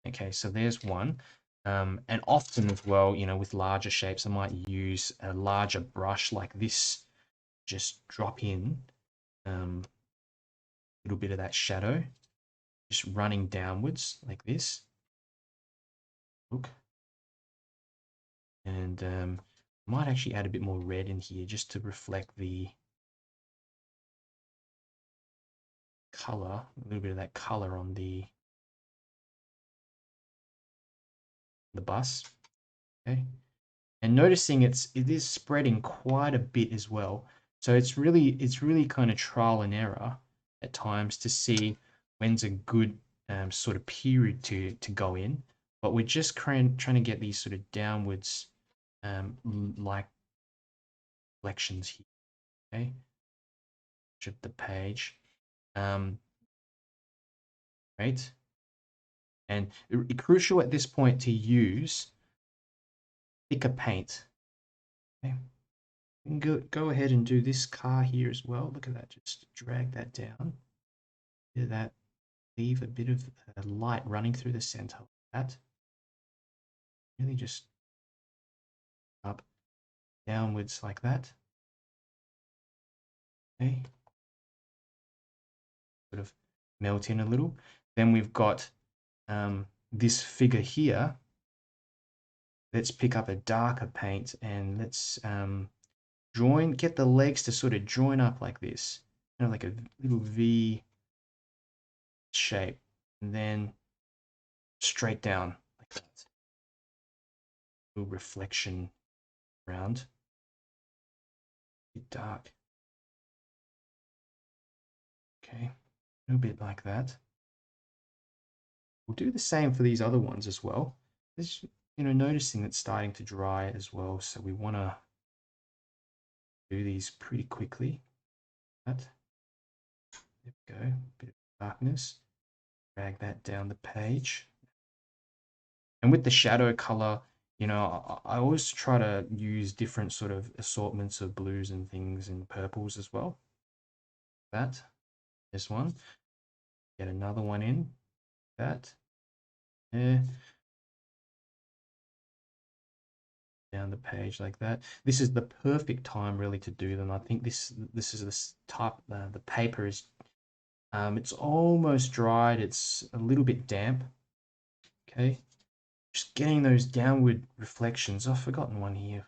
Okay, so there's one. And often as well, with larger shapes, I might use a larger brush like this. Just drop in a little bit of that shadow, just running downwards like this. Look. And might actually add a bit more red in here just to reflect the color, a little bit of that color on the bus. Okay, and noticing it is spreading quite a bit as well. So it's really kind of trial and error at times to see when's a good sort of period to go in. But we're just trying to get these sort of downwards like reflections here. Okay, of the page. Right, and crucial at this point to use thicker paint. Okay. You can go ahead and do this car here as well. Look at that, just drag that down. Do that, leave a bit of light running through the center of that. Really just up, downwards like that. Okay. Sort of melt in a little. Then we've got this figure here. Let's pick up a darker paint and let's get the legs to sort of join up like this, kind of like a little V shape, and then straight down like that. Little reflection around. A bit dark. Okay, a little bit like that. We'll do the same for these other ones as well. Just, noticing it's starting to dry as well, so we want to do these pretty quickly. That. There we go. Bit of darkness. Drag that down the page. And with the shadow color, I always try to use different sort of assortments of blues and things and purples as well. That. This one. Get another one in. That. There. Down the page like that. This is the perfect time really to do them. I think this is this type. The paper is it's almost dried. It's a little bit damp. Okay, just getting those downward reflections. I've forgotten one here.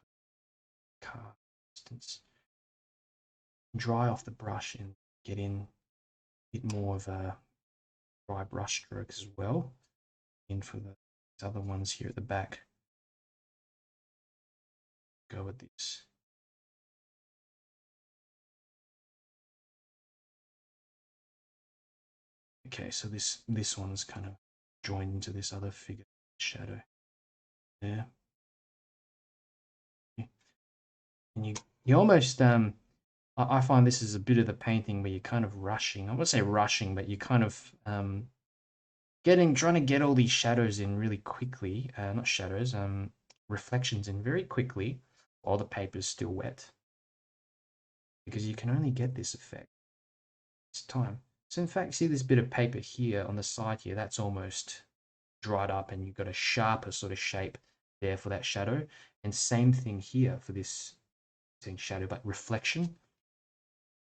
Car distance. Dry off the brush and get in a bit more of a dry brush stroke as well. In for the other ones here at the back. Go with this. Okay, so this one's kind of joined into this other figure shadow there. And you almost I find this is a bit of the painting where you're kind of rushing. I wouldn't say rushing, but you kind of trying to get all these shadows in really quickly. Not shadows, reflections in very quickly while the paper's still wet. Because you can only get this effect. It's time. So in fact, see this bit of paper here on the side here, that's almost dried up and you've got a sharper sort of shape there for that shadow. And same thing here for this shadow, but reflection.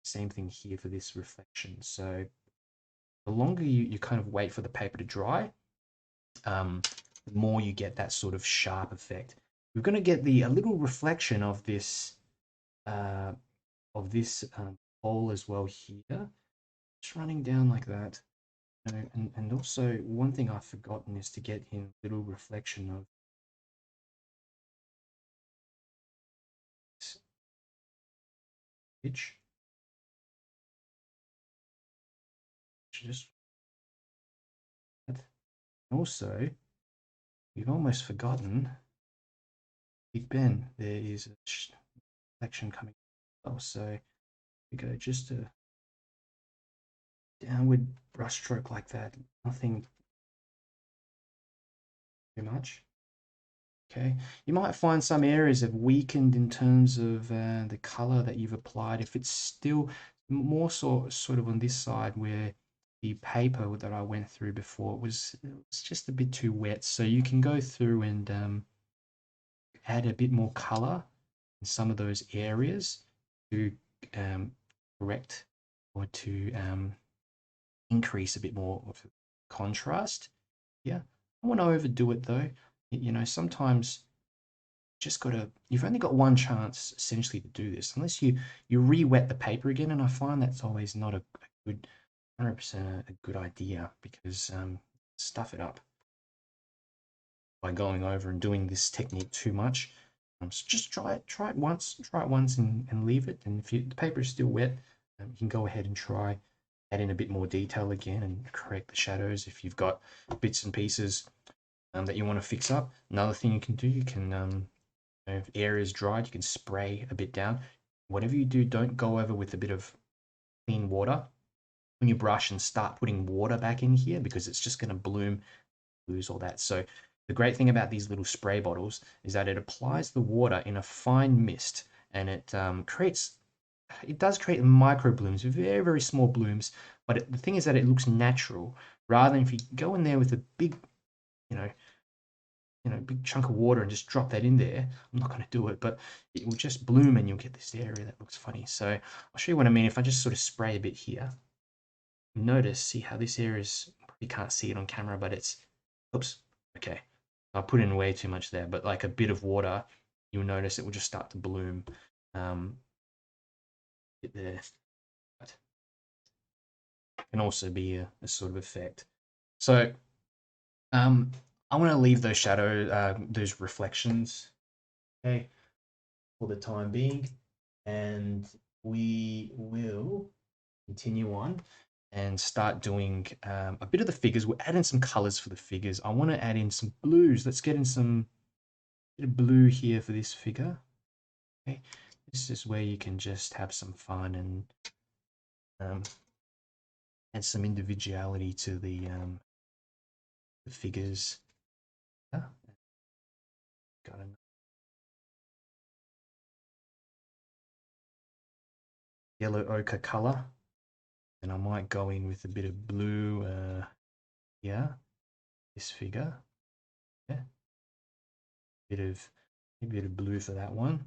Same thing here for this reflection. So the longer you kind of wait for the paper to dry, the more you get that sort of sharp effect. We're going to get a little reflection of this hole as well here. Just running down like that. And also one thing I've forgotten is to get in a little reflection of this pitch. Just also, we've almost forgotten Big Ben. There is a reflection coming. So we go just a downward brush stroke like that. Nothing too much. Okay, you might find some areas have weakened in terms of the color that you've applied. If it's still more sort of on this side where the paper that I went through before was just a bit too wet, so you can go through and add a bit more color in some of those areas to correct or to increase a bit more of contrast. Yeah, I want to overdo it though. Sometimes you've only got one chance essentially to do this, unless you re-wet the paper again, and I find that's always not a good 100% a good idea, because stuff it up by going over and doing this technique too much. So just try it once and leave it. And if the paper is still wet, you can go ahead and try add in a bit more detail again and correct the shadows if you've got bits and pieces that you want to fix up. Another thing you can do, you can if air is dried, you can spray a bit down. Whatever you do, don't go over with a bit of clean water on your brush and start putting water back in here because it's just going to bloom, lose all that. So the great thing about these little spray bottles is that it applies the water in a fine mist, and it does create micro blooms, very, very small blooms. But the thing is that it looks natural rather than if you go in there with a big, you know, big chunk of water and just drop that in there. I'm not going to do it, but it will just bloom and you'll get this area that looks funny. So I'll show you what I mean. If I just sort of spray a bit here, notice, see how this area is, you can't see it on camera, but it's, oops, okay. I put in way too much there, but like a bit of water, you'll notice it will just start to bloom. Bit there. But it can also be a sort of effect. So I want to leave those those reflections, okay, for the time being, and we will continue on and start doing a bit of the figures. We'll add in some colors for the figures. I want to add in some blues. Let's get in some bit of blue here for this figure. Okay, this is where you can just have some fun and add some individuality to the figures. Yeah. Got a yellow ochre color, and I might go in with a bit of blue here. This figure, yeah, maybe a bit of blue for that one.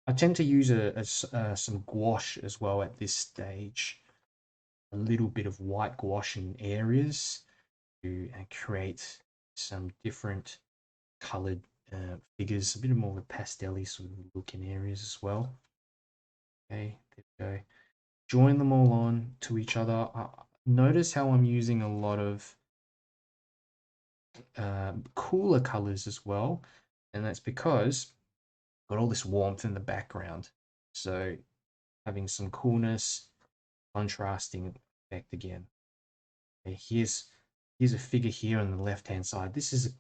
I tend to use some gouache as well at this stage. A little bit of white gouache in areas to create some different colored figures, a bit more of a pastel-y sort of look in areas as well. Okay, there we go. Join them all on to each other. Notice how I'm using a lot of cooler colors as well, and that's because I've got all this warmth in the background. So having some coolness, contrasting effect again. Okay, here's a figure here on the left hand side. This is a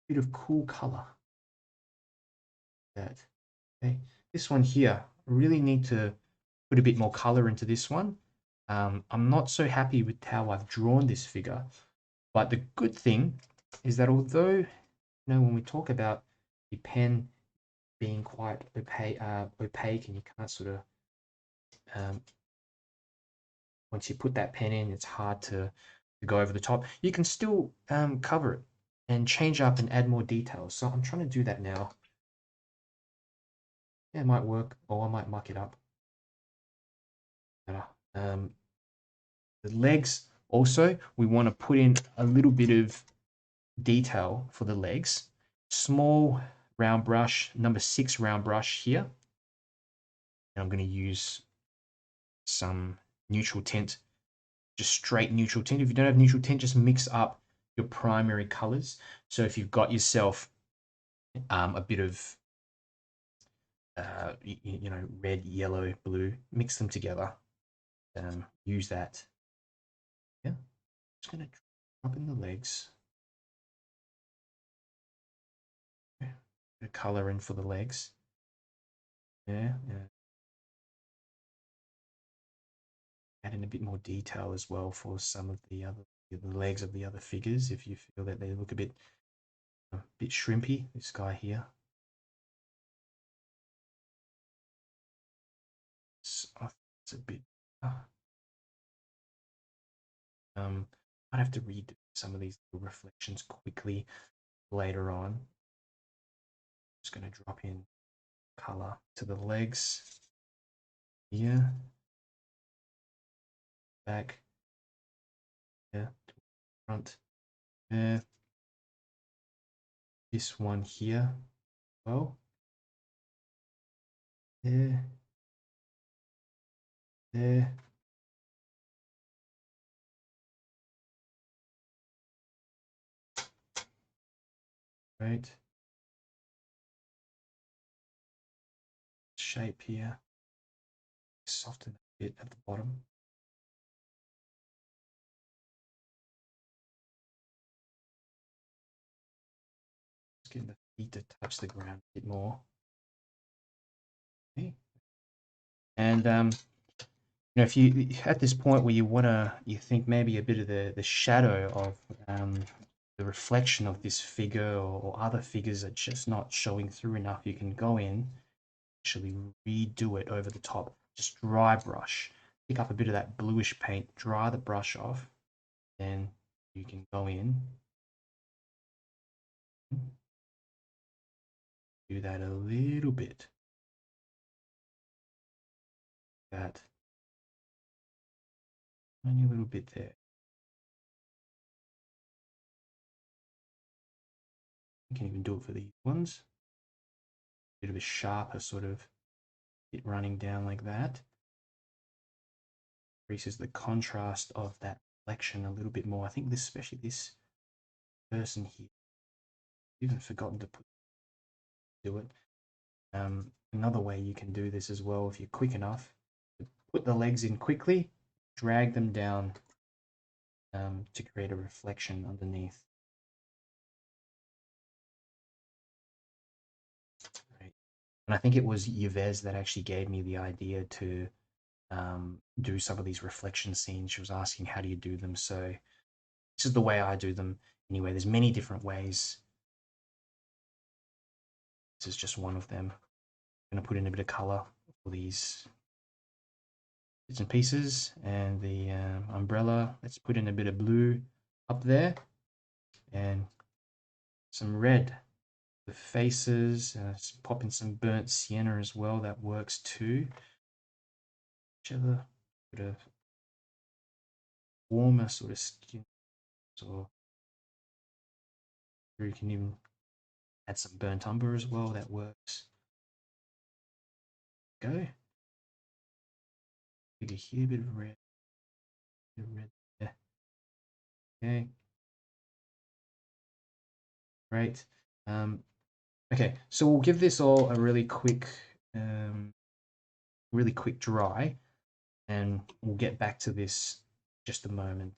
bit of cool color. That okay. This one here, I really need to put a bit more color into this one. I'm not so happy with how I've drawn this figure, but the good thing is that although when we talk about the pen being quite opaque and you can't sort of once you put that pen in, it's hard to go over the top. You can still cover it and change up and add more details. So I'm trying to do that now. Yeah, it might work, or I might muck it up. The legs also, we want to put in a little bit of detail for the legs. Small round brush, number 6 round brush here. And I'm going to use some neutral tint, just straight neutral tint. If you don't have neutral tint, just mix up your primary colors. So if you've got yourself a bit of red, yellow, blue, mix them together. Use that. Yeah, just going to drop in the legs. Okay. The color in for the legs. Yeah. Add in a bit more detail as well for some of the legs of the other figures if you feel that they look a bit shrimpy. This guy here. It's a bit. I'd have to read some of these little reflections quickly later on. Just going to drop in color to the legs here, back, yeah, front, there. This one here, well, there, there. Right. shape here. Soften a bit at the bottom. Just getting the feet to touch the ground a bit more. Okay. And you know, if you at this point where you think maybe a bit of the shadow of the reflection of this figure or other figures are just not showing through enough, you can go in, actually redo it over the top. Just dry brush, pick up a bit of that bluish paint, dry the brush off, then you can go in, do that a little bit. That only a little bit there. You can even do it for these ones. Bit of a sharper sort of bit running down like that. Increases the contrast of that reflection a little bit more. I think this, especially this person here, even forgotten to do it. Another way you can do this as well, if you're quick enough, put the legs in quickly, drag them down to create a reflection underneath. Right. And I think it was Yves that actually gave me the idea to do some of these reflection scenes. She was asking, how do you do them? So this is the way I do them. Anyway, there's many different ways. This is just one of them. I'm going to put in a bit of color for these bits and pieces, and the umbrella. Let's put in a bit of blue up there and some red. The faces, pop in some burnt sienna as well. That works too. Whichever bit of warmer sort of skin, or you can even add some burnt umber as well. That works. Go. Maybe here, a bit of red. Bit of red there. Okay. Great. Okay, so we'll give this all a really quick dry, and we'll get back to this in just a moment.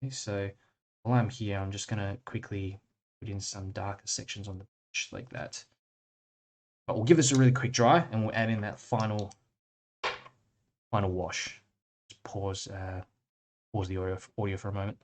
Okay, so while I'm here, I'm just going to quickly put in some darker sections on the brush like that. But we'll give this a really quick dry, and we'll add in that final wash. Just pause the audio for a moment.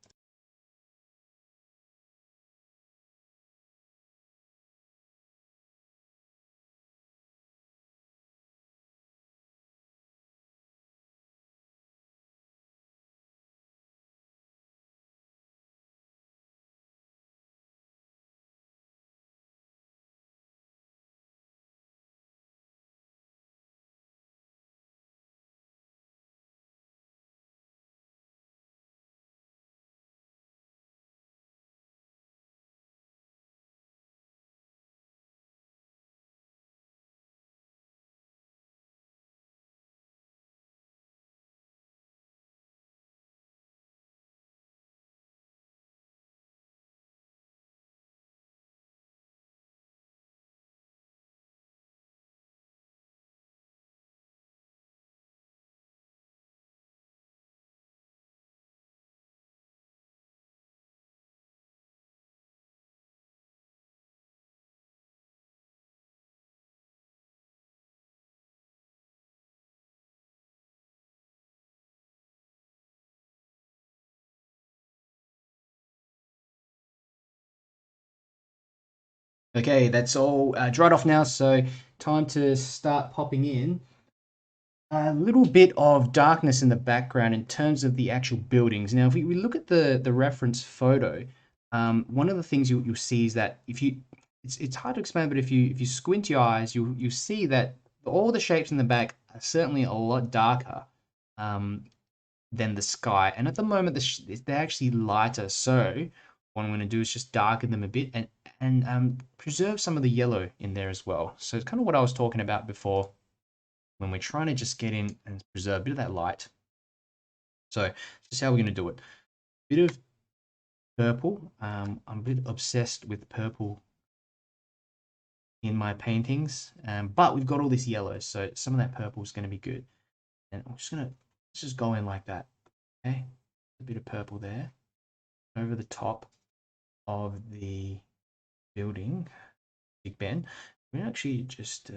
Okay, that's all dried off now, so time to start popping in a little bit of darkness in the background in terms of the actual buildings. Now, if we look at the reference photo, one of the things you'll see is that it's hard to explain, but if you squint your eyes, you'll see that all the shapes in the back are certainly a lot darker than the sky. And at the moment, they're actually lighter. So what I'm going to do is just darken them a bit and preserve some of the yellow in there as well. So it's kind of what I was talking about before when we're trying to just get in and preserve a bit of that light. So this is how we're going to do it. A bit of purple. I'm a bit obsessed with purple in my paintings. But we've got all this yellow, so some of that purple is going to be good. And I'm just going to let's just go in like that. Okay, a bit of purple there over the top of the building, Big Ben. We actually just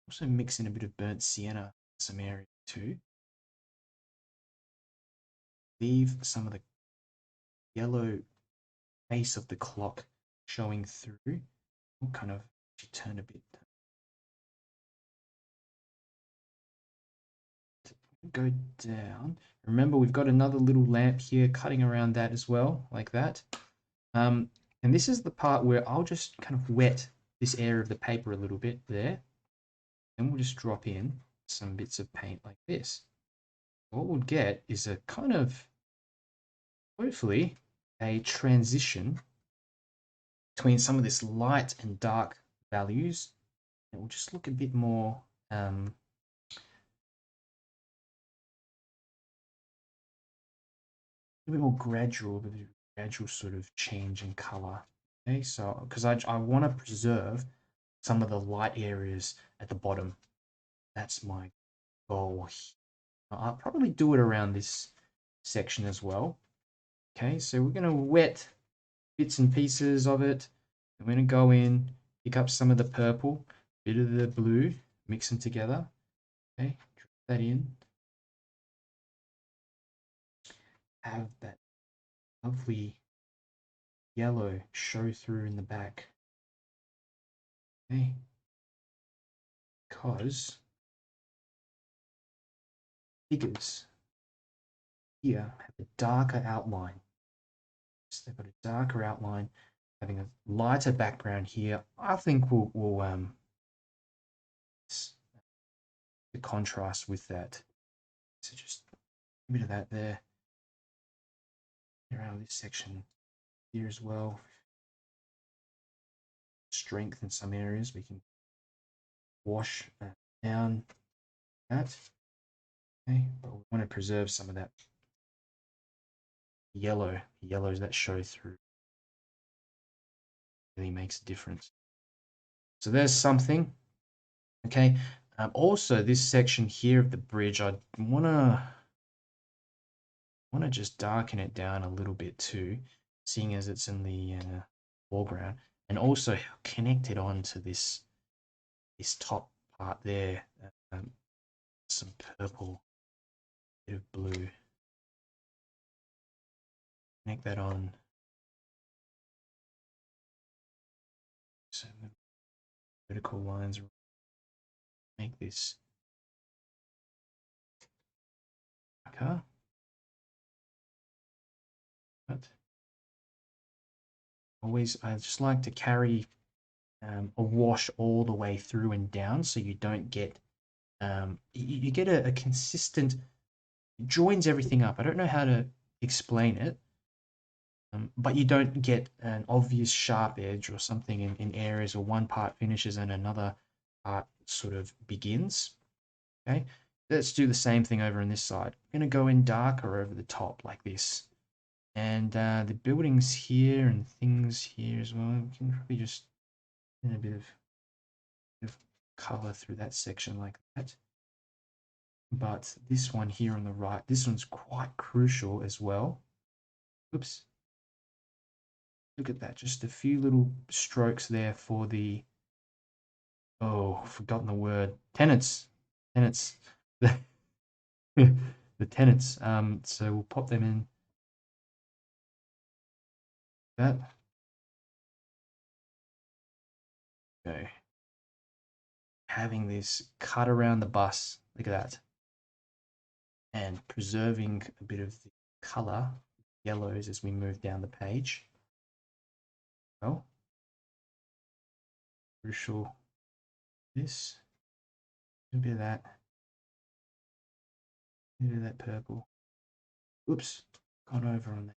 also mix in a bit of burnt sienna in some area too. Leave some of the yellow face of the clock showing through. We'll kind of turn a bit. Go down. Remember, we've got another little lamp here cutting around that as well, like that. And this is the part where I'll just kind of wet this area of the paper a little bit there. And we'll just drop in some bits of paint like this. What we'll get is a kind of, hopefully, a transition between some of this light and dark values. It will just look a bit more a bit more gradual, sort of change in color. Okay, so because I want to preserve some of the light areas at the bottom. That's my goal. I'll probably do it around this section as well. Okay, so we're going to wet bits and pieces of it. I'm going to go in, pick up some of the purple, bit of the blue, mix them together. Okay, drop that in. Have that lovely yellow show through in the back. Okay, because figures here have a darker outline. So they've got a darker outline, having a lighter background here. I think will the contrast with that. So just a bit of that there. Around this section here as well. Strength in some areas. We can wash down that. Okay, but we want to preserve some of that yellows that show through. Really makes a difference. So there's something. Okay. Also, this section here of the bridge, I wanna just darken it down a little bit too, seeing as it's in the foreground, and also connect it on to this top part there. Some purple, bit of blue. Connect that on. So vertical lines. Make this darker. But always, I just like to carry a wash all the way through and down, so you don't get you get a consistent, it joins everything up. I don't know how to explain it, but you don't get an obvious sharp edge or something in areas where one part finishes and another part sort of begins. Okay, let's do the same thing over on this side. I'm going to go in darker over the top like this. And the buildings here and things here as well, we can probably just in a bit of color through that section like that. But this one here on the right, this one's quite crucial as well. Oops. Look at that, just a few little strokes there for the, oh, forgotten the word, tenants. The, the tenants. So we'll pop them in. That. Okay. Having this cut around the bus, look at that. And preserving a bit of the color, yellows, as we move down the page. Well, crucial. This, a bit of that, a bit of that purple. Oops, got over on that.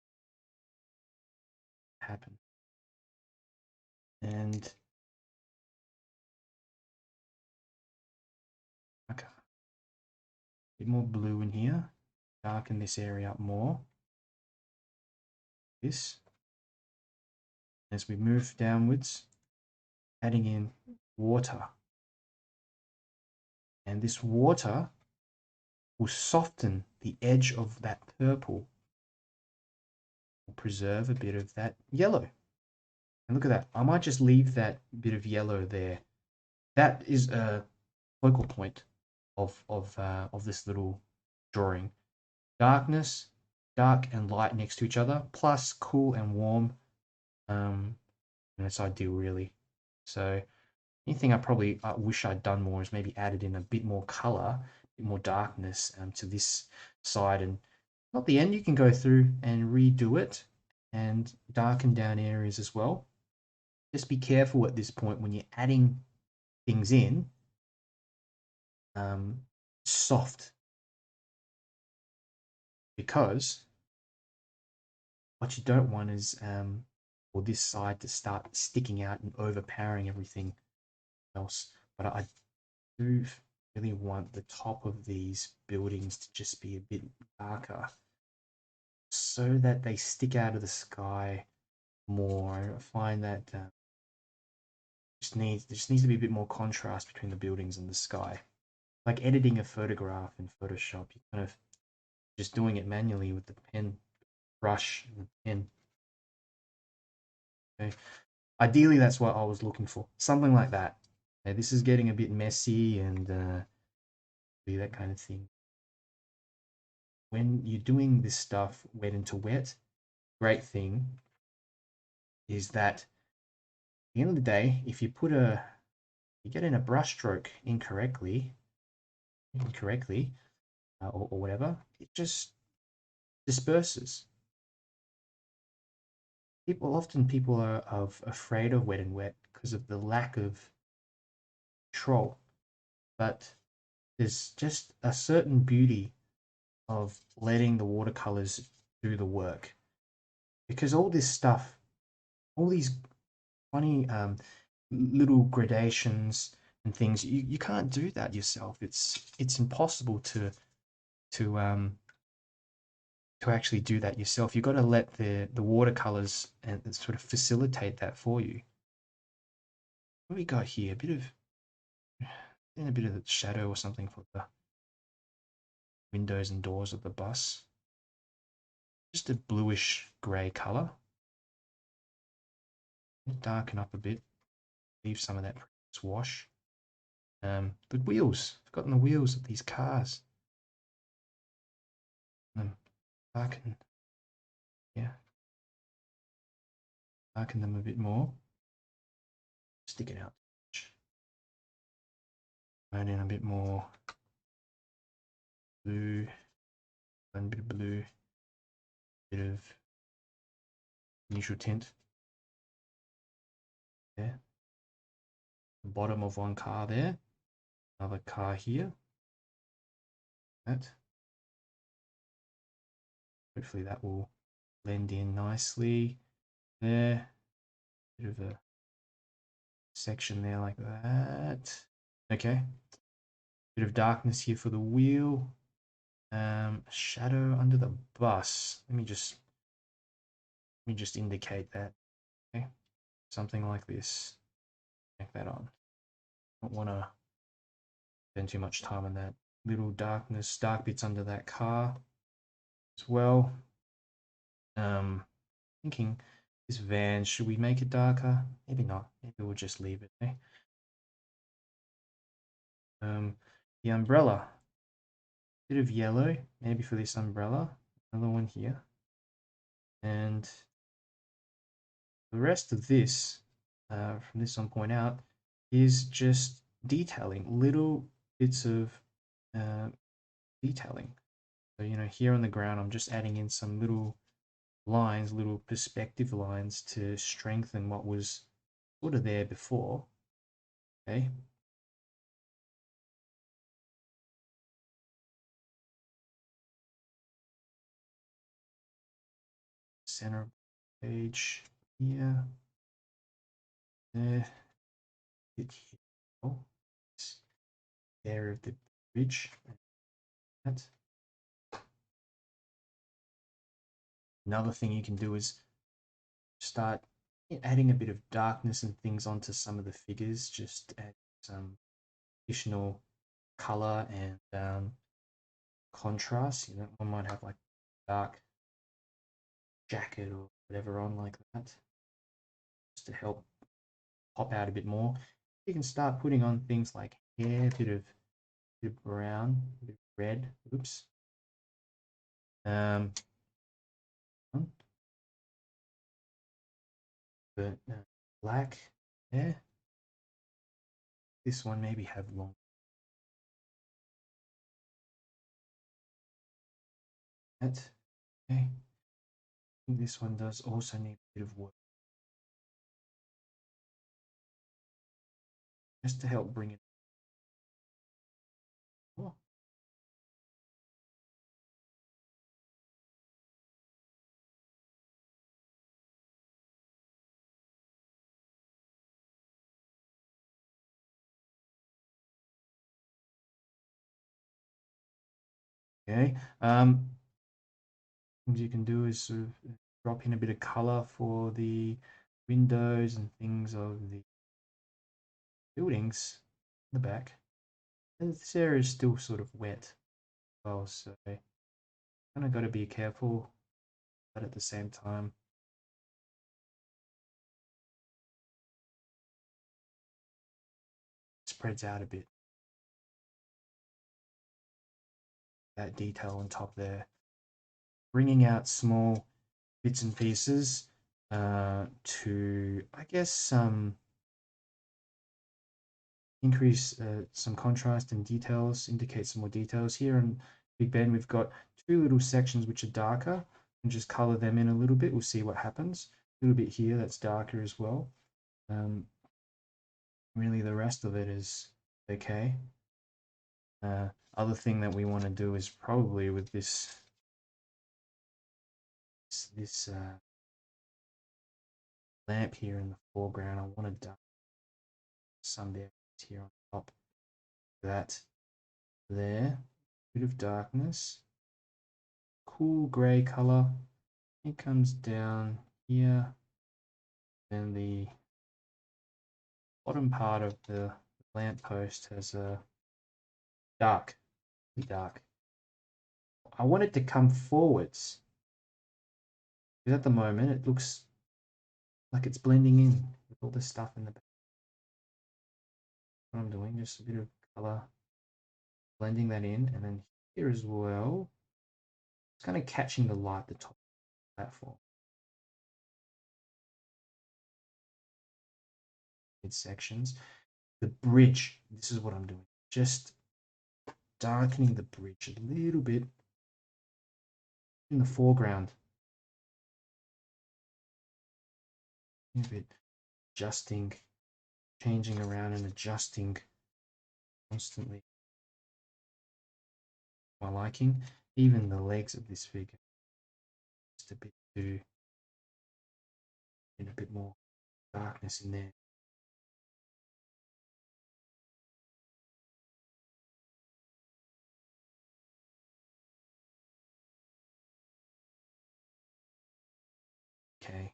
Happened. And okay, a bit more blue in here. Darken this area up more. This. As we move downwards, adding in water. And this water will soften the edge of that purple, will preserve a bit of that yellow. And look at that. I might just leave that bit of yellow there. That is a focal point of this little drawing. Darkness, dark and light next to each other, plus cool and warm. And it's ideal, really. So anything I wish I'd done more is maybe added in a bit more color, a bit more darkness to this side. And at the end, you can go through and redo it and darken down areas as well. Just be careful at this point when you're adding things in, soft, because what you don't want is for this side to start sticking out and overpowering everything else. But I do really want the top of these buildings to just be a bit darker so that they stick out of the sky more. I find that there just needs to be a bit more contrast between the buildings and the sky. Like editing a photograph in Photoshop, you kind of just doing it manually with the pen, brush, and the pen. Okay. Ideally, that's what I was looking for. Something like that. Okay, this is getting a bit messy and that kind of thing. When you're doing this stuff wet into wet, great thing is that at the end of the day, if you get in a brush stroke incorrectly, or whatever, it just disperses. People are afraid of wet and wet because of the lack of control, but there's just a certain beauty of letting the watercolors do the work, because all this stuff, all these funny little gradations and things, you can't do that yourself. It's impossible to actually do that yourself. You've got to let the watercolors and sort of facilitate that for you. What do we got here? A bit of the shadow or something for the windows and doors of the bus. Just a bluish grey color. Darken up a bit. Leave some of that wash. The wheels. I've forgotten the wheels of these cars. Darken. Yeah. Darken them a bit more. Stick it out. Add in a bit more blue. A bit of blue. A bit of neutral tint. There. The bottom of one car there. Another car here. That. Hopefully that will blend in nicely. There. Bit of a section there like that. Okay. Bit of darkness here for the wheel. Shadow under the bus. Let me just indicate that. Okay. Something like this. Make that on. Don't want to spend too much time on that. Little darkness, dark bits under that car as well. Thinking this van, should we make it darker? Maybe not. Maybe we'll just leave it. Okay? The umbrella. Bit of yellow, maybe for this umbrella. Another one here. And the rest of this, from this on point out, is just detailing, little bits of detailing. So, here on the ground, I'm just adding in some little lines, little perspective lines to strengthen what was sort of there before. Okay. Center of the page here. There. Hit here. Oh, area of the bridge. That. Another thing you can do is start adding a bit of darkness and things onto some of the figures, just add some additional color and contrast. You know, one might have like dark jacket or whatever on like that, just to help pop out a bit more. You can start putting on things like hair, a bit of brown, a bit of red. Oops. But black hair. This one maybe have long. That okay. I think this one does also need a bit of work, just to help bring it. Oh. Okay. Things you can do is sort of drop in a bit of color for the windows and things of the buildings in the back. And this area is still sort of wet. Well, so kind of got to be careful, but at the same time, it spreads out a bit. That detail on top there, bringing out small bits and pieces to, I guess, increase some contrast and details, indicate some more details. Here in Big Ben, we've got two little sections which are darker, and just color them in a little bit. We'll see what happens. A little bit here that's darker as well. Really, the rest of it is okay. Other thing that we want to do is probably with this lamp here in the foreground, I want to dark some there here on top. That there, bit of darkness, cool grey color. It comes down here, and the bottom part of the lamppost has a dark. I want it to come forwards, because at the moment it looks like it's blending in with all the stuff in the back. What I'm doing, just a bit of color, blending that in, and then here as well, it's kind of catching the light at the top of the platform. Mid sections. The bridge, this is what I'm doing. Just darkening the bridge a little bit in the foreground. A bit adjusting, changing around and adjusting constantly. My liking, even the legs of this figure, just a bit too, a bit more darkness in there. Okay.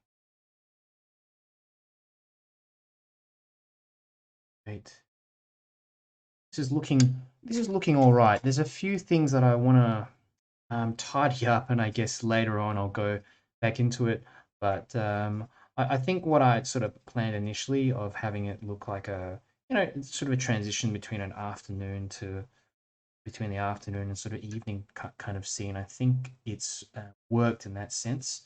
Right. This is looking all right. There's a few things that I want to tidy up, and I guess later on I'll go back into it. But I think what I sort of planned initially of having it look like a, sort of a transition between an afternoon to between the afternoon and sort of evening kind of scene, I think it's worked in that sense.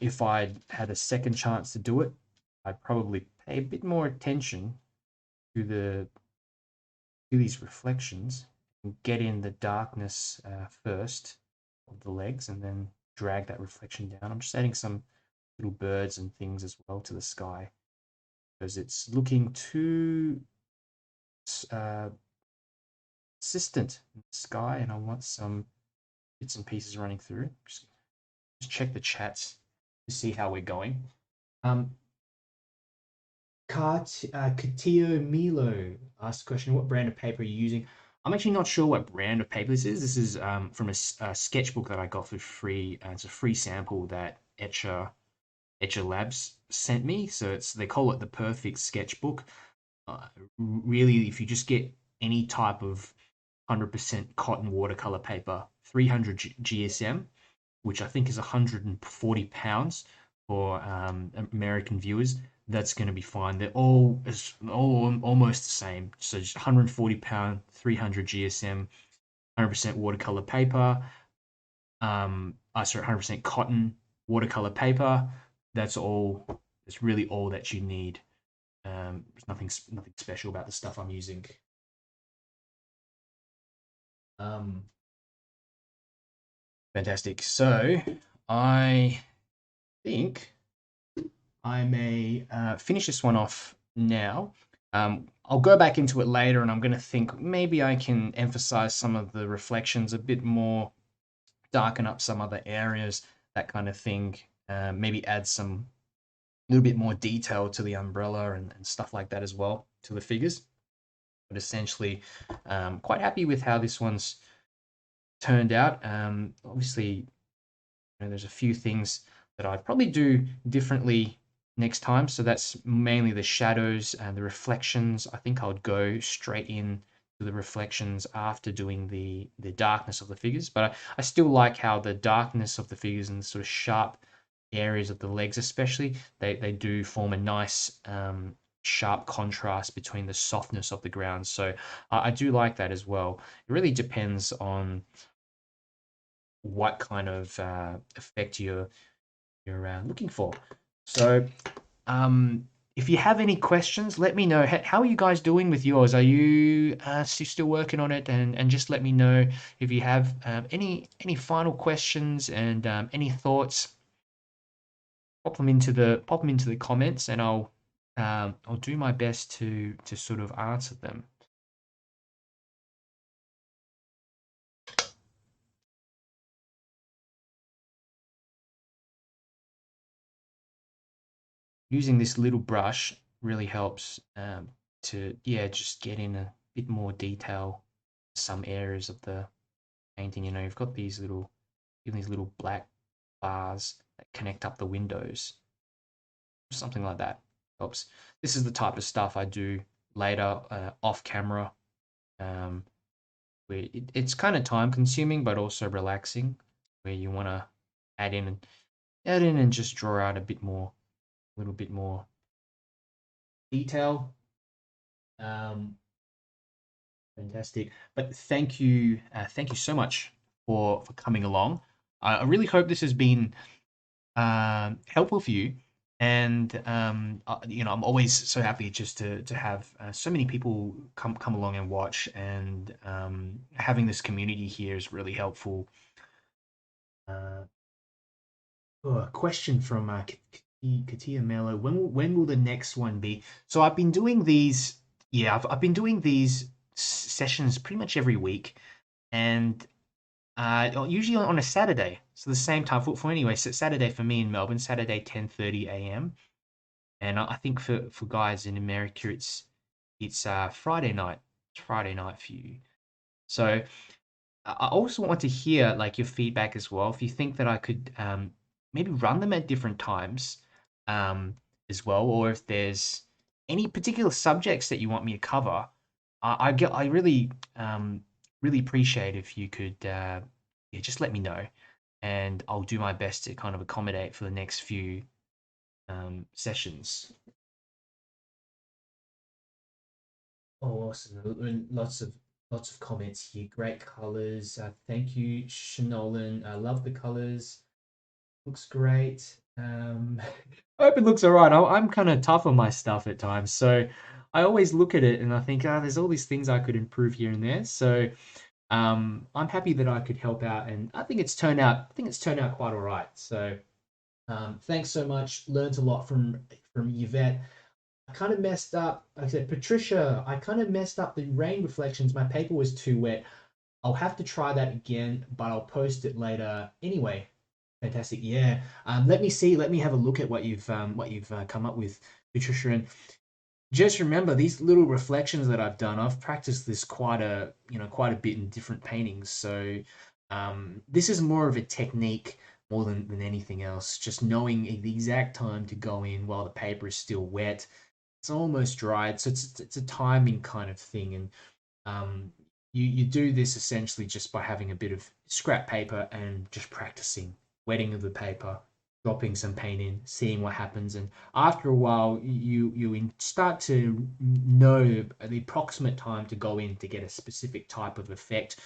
If I had a second chance to do it, I'd probably pay a bit more attention to these reflections and get in the darkness first of the legs, and then drag that reflection down. I'm just adding some little birds and things as well to the sky, because it's looking too consistent in the sky, and I want some bits and pieces running through. Just check the chats to see how we're going. 𝗪𝗙𝗙𝗦𝗦𝗘𝗦 asked a question, what brand of paper are you using? I'm actually not sure what brand of paper this is. This is from a sketchbook that I got for free. It's a free sample that 𝗬𝗙𝗙𝗢𝗡 sent me. So they call it the perfect sketchbook. Really, if you just get any type of 100% cotton watercolor paper, 300 GSM, which I think is 140 pounds for American viewers, that's going to be fine. They're all almost the same. So just 140 pound, 300 GSM, 100% watercolor paper. Sorry, 100% cotton watercolor paper. That's all. It's really all that you need. There's nothing special about the stuff I'm using. Fantastic. So I think I may finish this one off now. I'll go back into it later, and I'm going to think maybe I can emphasize some of the reflections a bit more, darken up some other areas, that kind of thing. Maybe add some little bit more detail to the umbrella and stuff like that as well, to the figures. But essentially, quite happy with how this one's turned out. Obviously, there's a few things that I'd probably do differently next time. So that's mainly the shadows and the reflections. I think I would go straight in to the reflections after doing the darkness of the figures. But I still like how the darkness of the figures and the sort of sharp areas of the legs especially, they do form a nice sharp contrast between the softness of the ground. So I do like that as well. It really depends on what kind of effect you're looking for. So if you have any questions, let me know. How are you guys doing with yours? Are you still working on it? And just let me know if you have any final questions and any thoughts. Pop them into the comments, and I'll do my best to sort of answer them. Using this little brush really helps to just get in a bit more detail in some areas of the painting. You've got these little black bars that connect up the windows, something like that helps. This is the type of stuff I do later off camera, where it's kind of time consuming but also relaxing, where you want to add in and just draw out a little bit more detail. Fantastic. But thank you so much for coming along. I really hope this has been helpful for you. And I'm always so happy just to have so many people come along and watch, and having this community here is really helpful. A question from 𝗪𝗙𝗓𝗦𝗧𝗏. When will the next one be? So I've been doing these. Yeah, I've been doing these sessions pretty much every week, and usually on a Saturday. So the same time for anyway. So Saturday for me in Melbourne, Saturday 10:30 a.m. And I think for guys in America, it's Friday night. It's Friday night for you. So I also want to hear like your feedback as well. If you think that I could maybe run them at different times as well, or if there's any particular subjects that you want me to cover, I really appreciate if you could just let me know, and I'll do my best to kind of accommodate for the next few sessions. Oh, awesome! Lots of comments here. Great colors. Thank you, Shanolan. I love the colors. Looks great. I hope it looks all right. I'm kind of tough on my stuff at times, so I always look at it and I think, there's all these things I could improve here and there. So I'm happy that I could help out, and I think it's turned out quite all right. So thanks so much. Learned a lot from Yvette. I kind of messed up. I said, Patricia, I kind of messed up the rain reflections. My paper was too wet. I'll have to try that again, but I'll post it later anyway. Fantastic. Yeah. Let me see. Let me have a look at what you've come up with, Patricia. And just remember these little reflections that I've done. I've practiced this quite a bit in different paintings. So this is more of a technique more than anything else. Just knowing the exact time to go in while the paper is still wet. It's almost dried, so it's a timing kind of thing. And you do this essentially just by having a bit of scrap paper and just practicing wetting of the paper, dropping some paint in, seeing what happens. And after a while, start to know the approximate time to go in to get a specific type of effect,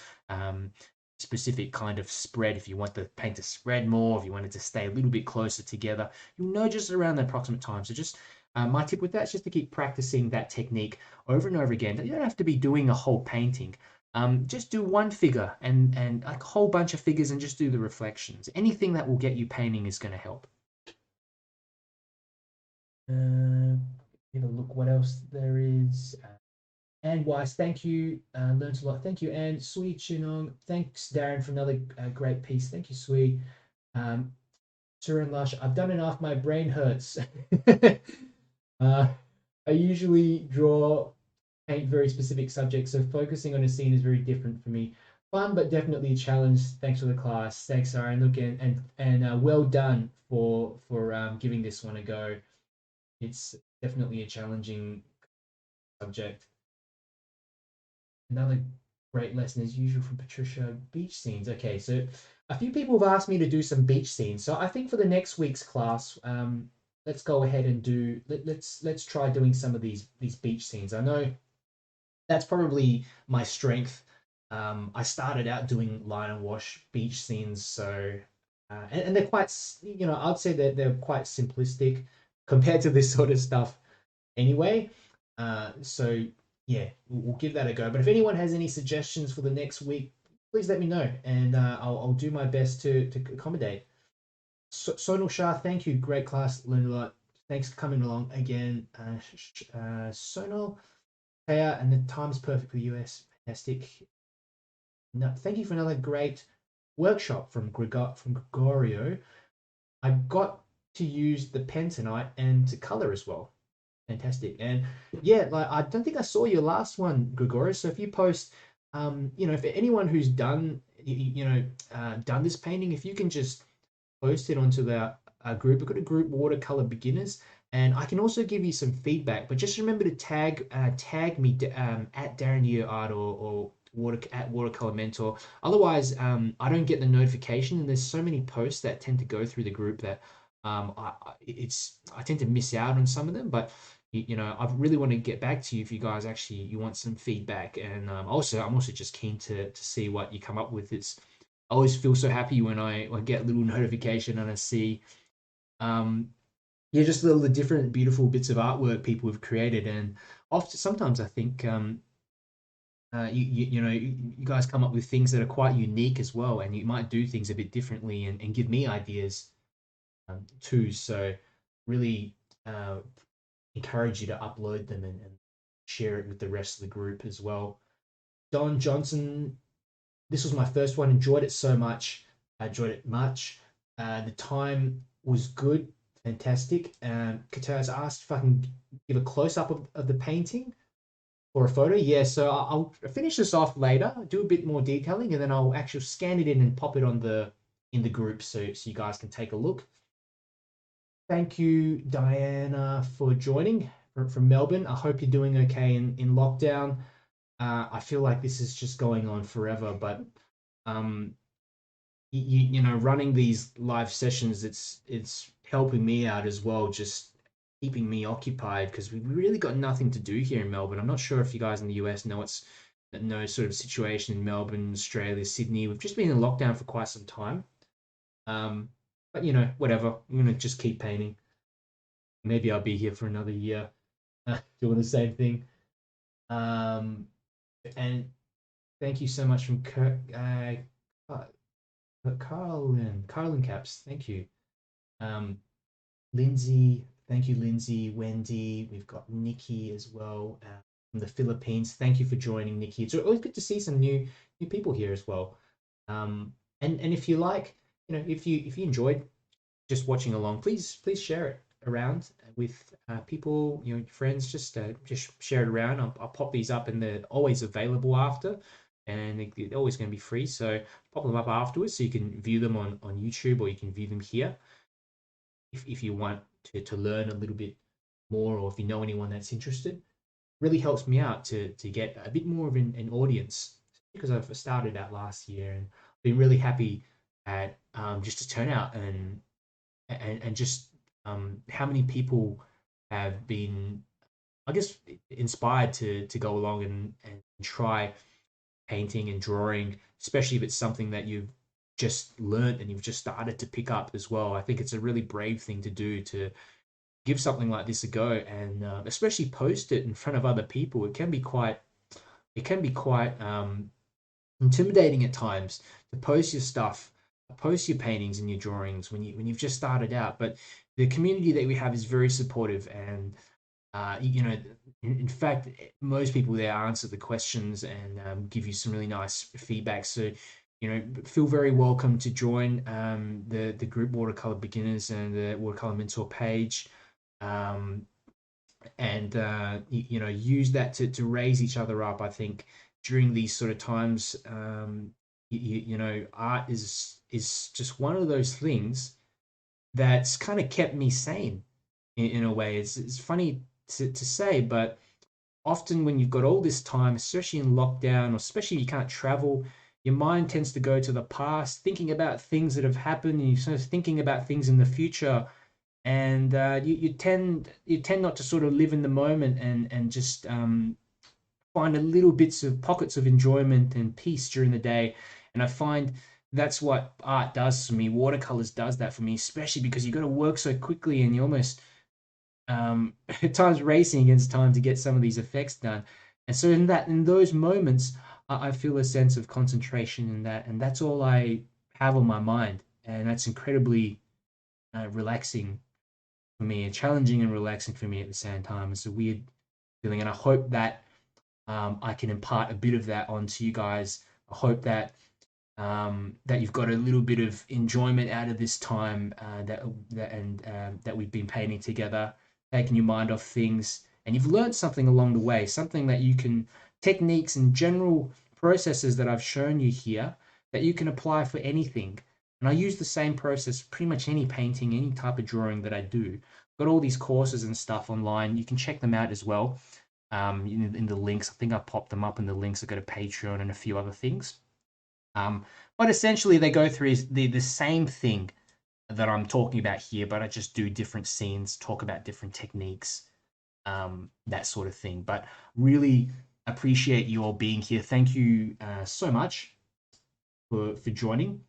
specific kind of spread. If you want the paint to spread more, if you want it to stay a little bit closer together, you'll know just around the approximate time. So just my tip with that is just to keep practicing that technique over and over again. You don't have to be doing a whole painting. Just do one figure and a whole bunch of figures and just do the reflections. Anything that will get you painting is going to help. Give a look what else there is. Anne Weiss, thank you. Learned a lot. Thank you, Anne. Sui Chinong, thanks, Darren, for another great piece. Thank you, Sui. Surin Lush, I've done enough. My brain hurts. I usually draw paint very specific subjects, so focusing on a scene is very different for me. Fun, but definitely a challenge. Thanks for the class. Thanks, Darren. Look, and well done for giving this one a go. It's definitely a challenging subject. Another great lesson as usual from Patricia. Beach scenes. Okay, so a few people have asked me to do some beach scenes. So I think for the next week's class, let's go ahead and do. Let's try doing some of these beach scenes. I know that's probably my strength. I started out doing line and wash beach scenes, so and they're quite, I'd say that they're quite simplistic compared to this sort of stuff anyway. So yeah, we'll give that a go. But if anyone has any suggestions for the next week, please let me know, and I'll do my best to accommodate. Sonal Shah, thank you. Great class, learned a lot. Thanks for coming along again. Sonal, and the time's perfect for the US. Fantastic. No, thank you for another great workshop from Gregorio. I got to use the pen tonight and to color as well. Fantastic. And yeah, like I don't think I saw your last one, Gregorio. So if you post, if anyone who's done, done this painting, if you can just post it onto the group. We've got a group, Watercolor Beginners, and I can also give you some feedback. But just remember to tag me at 𝗪𝗕𝗦𝗧𝗘 or at Watercolor Mentor. Otherwise, I don't get the notification, and there's so many posts that tend to go through the group that I tend to miss out on some of them. But I really want to get back to you if you guys you want some feedback, and I'm also just keen to see what you come up with. I always feel so happy when I get a little notification and I see, just the different beautiful bits of artwork people have created. And sometimes I think, you guys come up with things that are quite unique as well, and you might do things a bit differently and give me ideas too. So really encourage you to upload them and share it with the rest of the group as well. Don Johnson, this was my first one. Enjoyed it so much. I enjoyed it much. The time was good. Fantastic. Kataz asked if I can give a close-up of the painting or a photo. Yeah, so I'll finish this off later, do a bit more detailing, and then I'll actually scan it in and pop it in the group so you guys can take a look. Thank you, Diana, for joining from Melbourne. I hope you're doing okay in lockdown. I feel like this is just going on forever, but running these live sessions, it's helping me out as well, just keeping me occupied, because we really got nothing to do here in Melbourne. I'm not sure if you guys in the US know no sort of situation in Melbourne, Australia, Sydney. We've just been in lockdown for quite some time. But whatever. I'm gonna just keep painting. Maybe I'll be here for another year, doing the same thing. And thank you so much from Carlin Caps. Thank you. Lindsay, thank you, Lindsay. Wendy, we've got Nikki as well from the Philippines. Thank you for joining, Nikki. It's always good to see some new people here as well. And if you like, if you enjoyed just watching along, please share it around with people, friends. Just share it around. I'll pop these up, and they're always available after. and they're always going to be free. So pop them up afterwards so you can view them on YouTube, or you can view them here if you want to learn a little bit more, or if you know anyone that's interested. Really helps me out to get a bit more of an audience, because I've started out last year and been really happy at just to turn out and just how many people have been, I guess, inspired to go along and try painting and drawing, especially if it's something that you've just learned and you've just started to pick up as well. I think it's a really brave thing to do, to give something like this a go, and especially post it in front of other people. It can be quite intimidating at times to post your stuff, post your paintings and your drawings when you've just started out. But the community that we have is very supportive, and in fact, most people there answer the questions and give you some really nice feedback. So, feel very welcome to join the group Watercolor Beginners and the Watercolor Mentor page, um, and use that to raise each other up. I think during these sort of times, art is just one of those things that's kind of kept me sane in a way. It's funny to say, but often when you've got all this time, especially in lockdown, or especially if you can't travel, your mind tends to go to the past, thinking about things that have happened, and you're sort of thinking about things in the future, and you tend not to sort of live in the moment and just find a little bits of pockets of enjoyment and peace during the day. And I find that's what art does for me. Watercolors does that for me, especially because you got to work so quickly and you almost at times racing against time to get some of these effects done. And so in those moments, I feel a sense of concentration in that, and that's all I have on my mind, and that's incredibly relaxing for me, and challenging and relaxing for me at the same time. It's a weird feeling, and I hope that I can impart a bit of that onto you guys. I hope that you've got a little bit of enjoyment out of this time, that we've been painting together, taking your mind off things, and you've learned something along the way, something that you can, techniques and general processes that I've shown you here, that you can apply for anything. And I use the same process for pretty much any painting, any type of drawing that I do. Got all these courses and stuff online. You can check them out as well. In the links, I think I popped them up in the links. I got a Patreon and a few other things. But essentially, they go through the same thing that I'm talking about here, but I just do different scenes, talk about different techniques, that sort of thing. But really appreciate you all being here. Thank you so much for joining,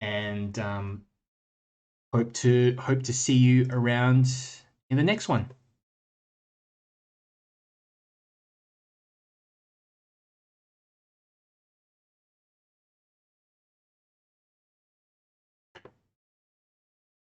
and hope to see you around in the next one.